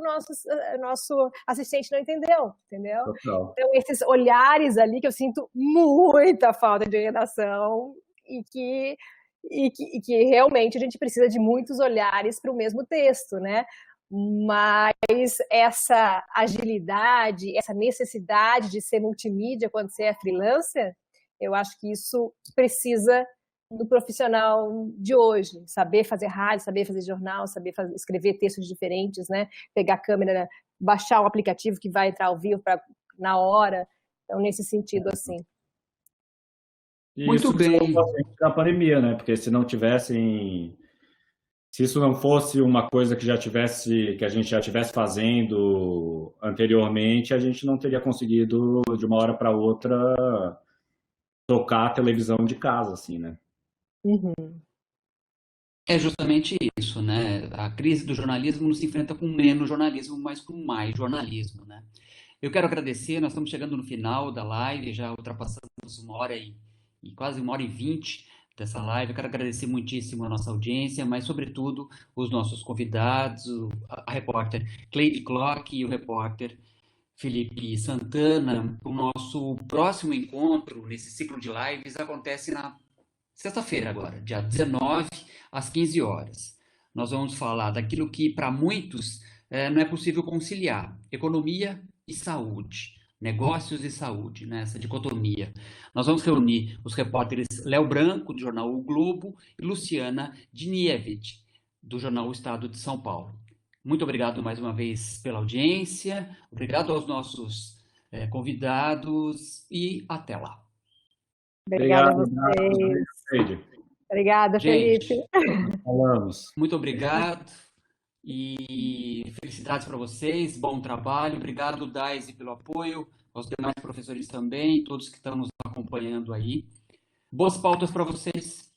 nosso assistente não entendeu? Total. Então esses olhares ali que eu sinto muita falta de redação e que realmente a gente precisa de muitos olhares para o mesmo texto, né? mas essa agilidade, essa necessidade de ser multimídia quando você é freelancer, eu acho que isso precisa do profissional de hoje, saber fazer rádio, saber fazer jornal, saber escrever textos diferentes, né? Pegar a câmera, baixar um aplicativo que vai entrar ao vivo na hora. Então, nesse sentido, assim. Muito bem. Na pandemia, né? Porque se não tivessem, se isso não fosse uma coisa que que a gente já tivesse fazendo anteriormente, a gente não teria conseguido de uma hora para outra tocar a televisão de casa, assim, né? Uhum. É justamente isso, né? A crise do jornalismo não se enfrenta com menos jornalismo, mas com mais jornalismo, né? Eu quero agradecer, nós estamos chegando no final da live, já ultrapassamos 1 hora e quase 1 hora e 20 dessa live. Eu quero agradecer muitíssimo a nossa audiência, mas sobretudo os nossos convidados, a repórter Cleide Clock e o repórter Felipe Santana. O nosso próximo encontro nesse ciclo de lives acontece na sexta-feira agora, dia 19, às 15 horas. Nós vamos falar daquilo que para muitos não é possível conciliar: economia e saúde, negócios e saúde, né? Essa dicotomia. Nós vamos reunir os repórteres Léo Branco, do jornal O Globo, e Luciana Dinievich, do jornal O Estado de São Paulo. Muito obrigado mais uma vez pela audiência, obrigado aos nossos convidados e até lá. Obrigada a vocês. Obrigada, Felipe. Falamos. Muito obrigado e felicidades para vocês, bom trabalho. Obrigado, Daisy, pelo apoio, aos demais professores também, todos que estão nos acompanhando aí. Boas pautas para vocês.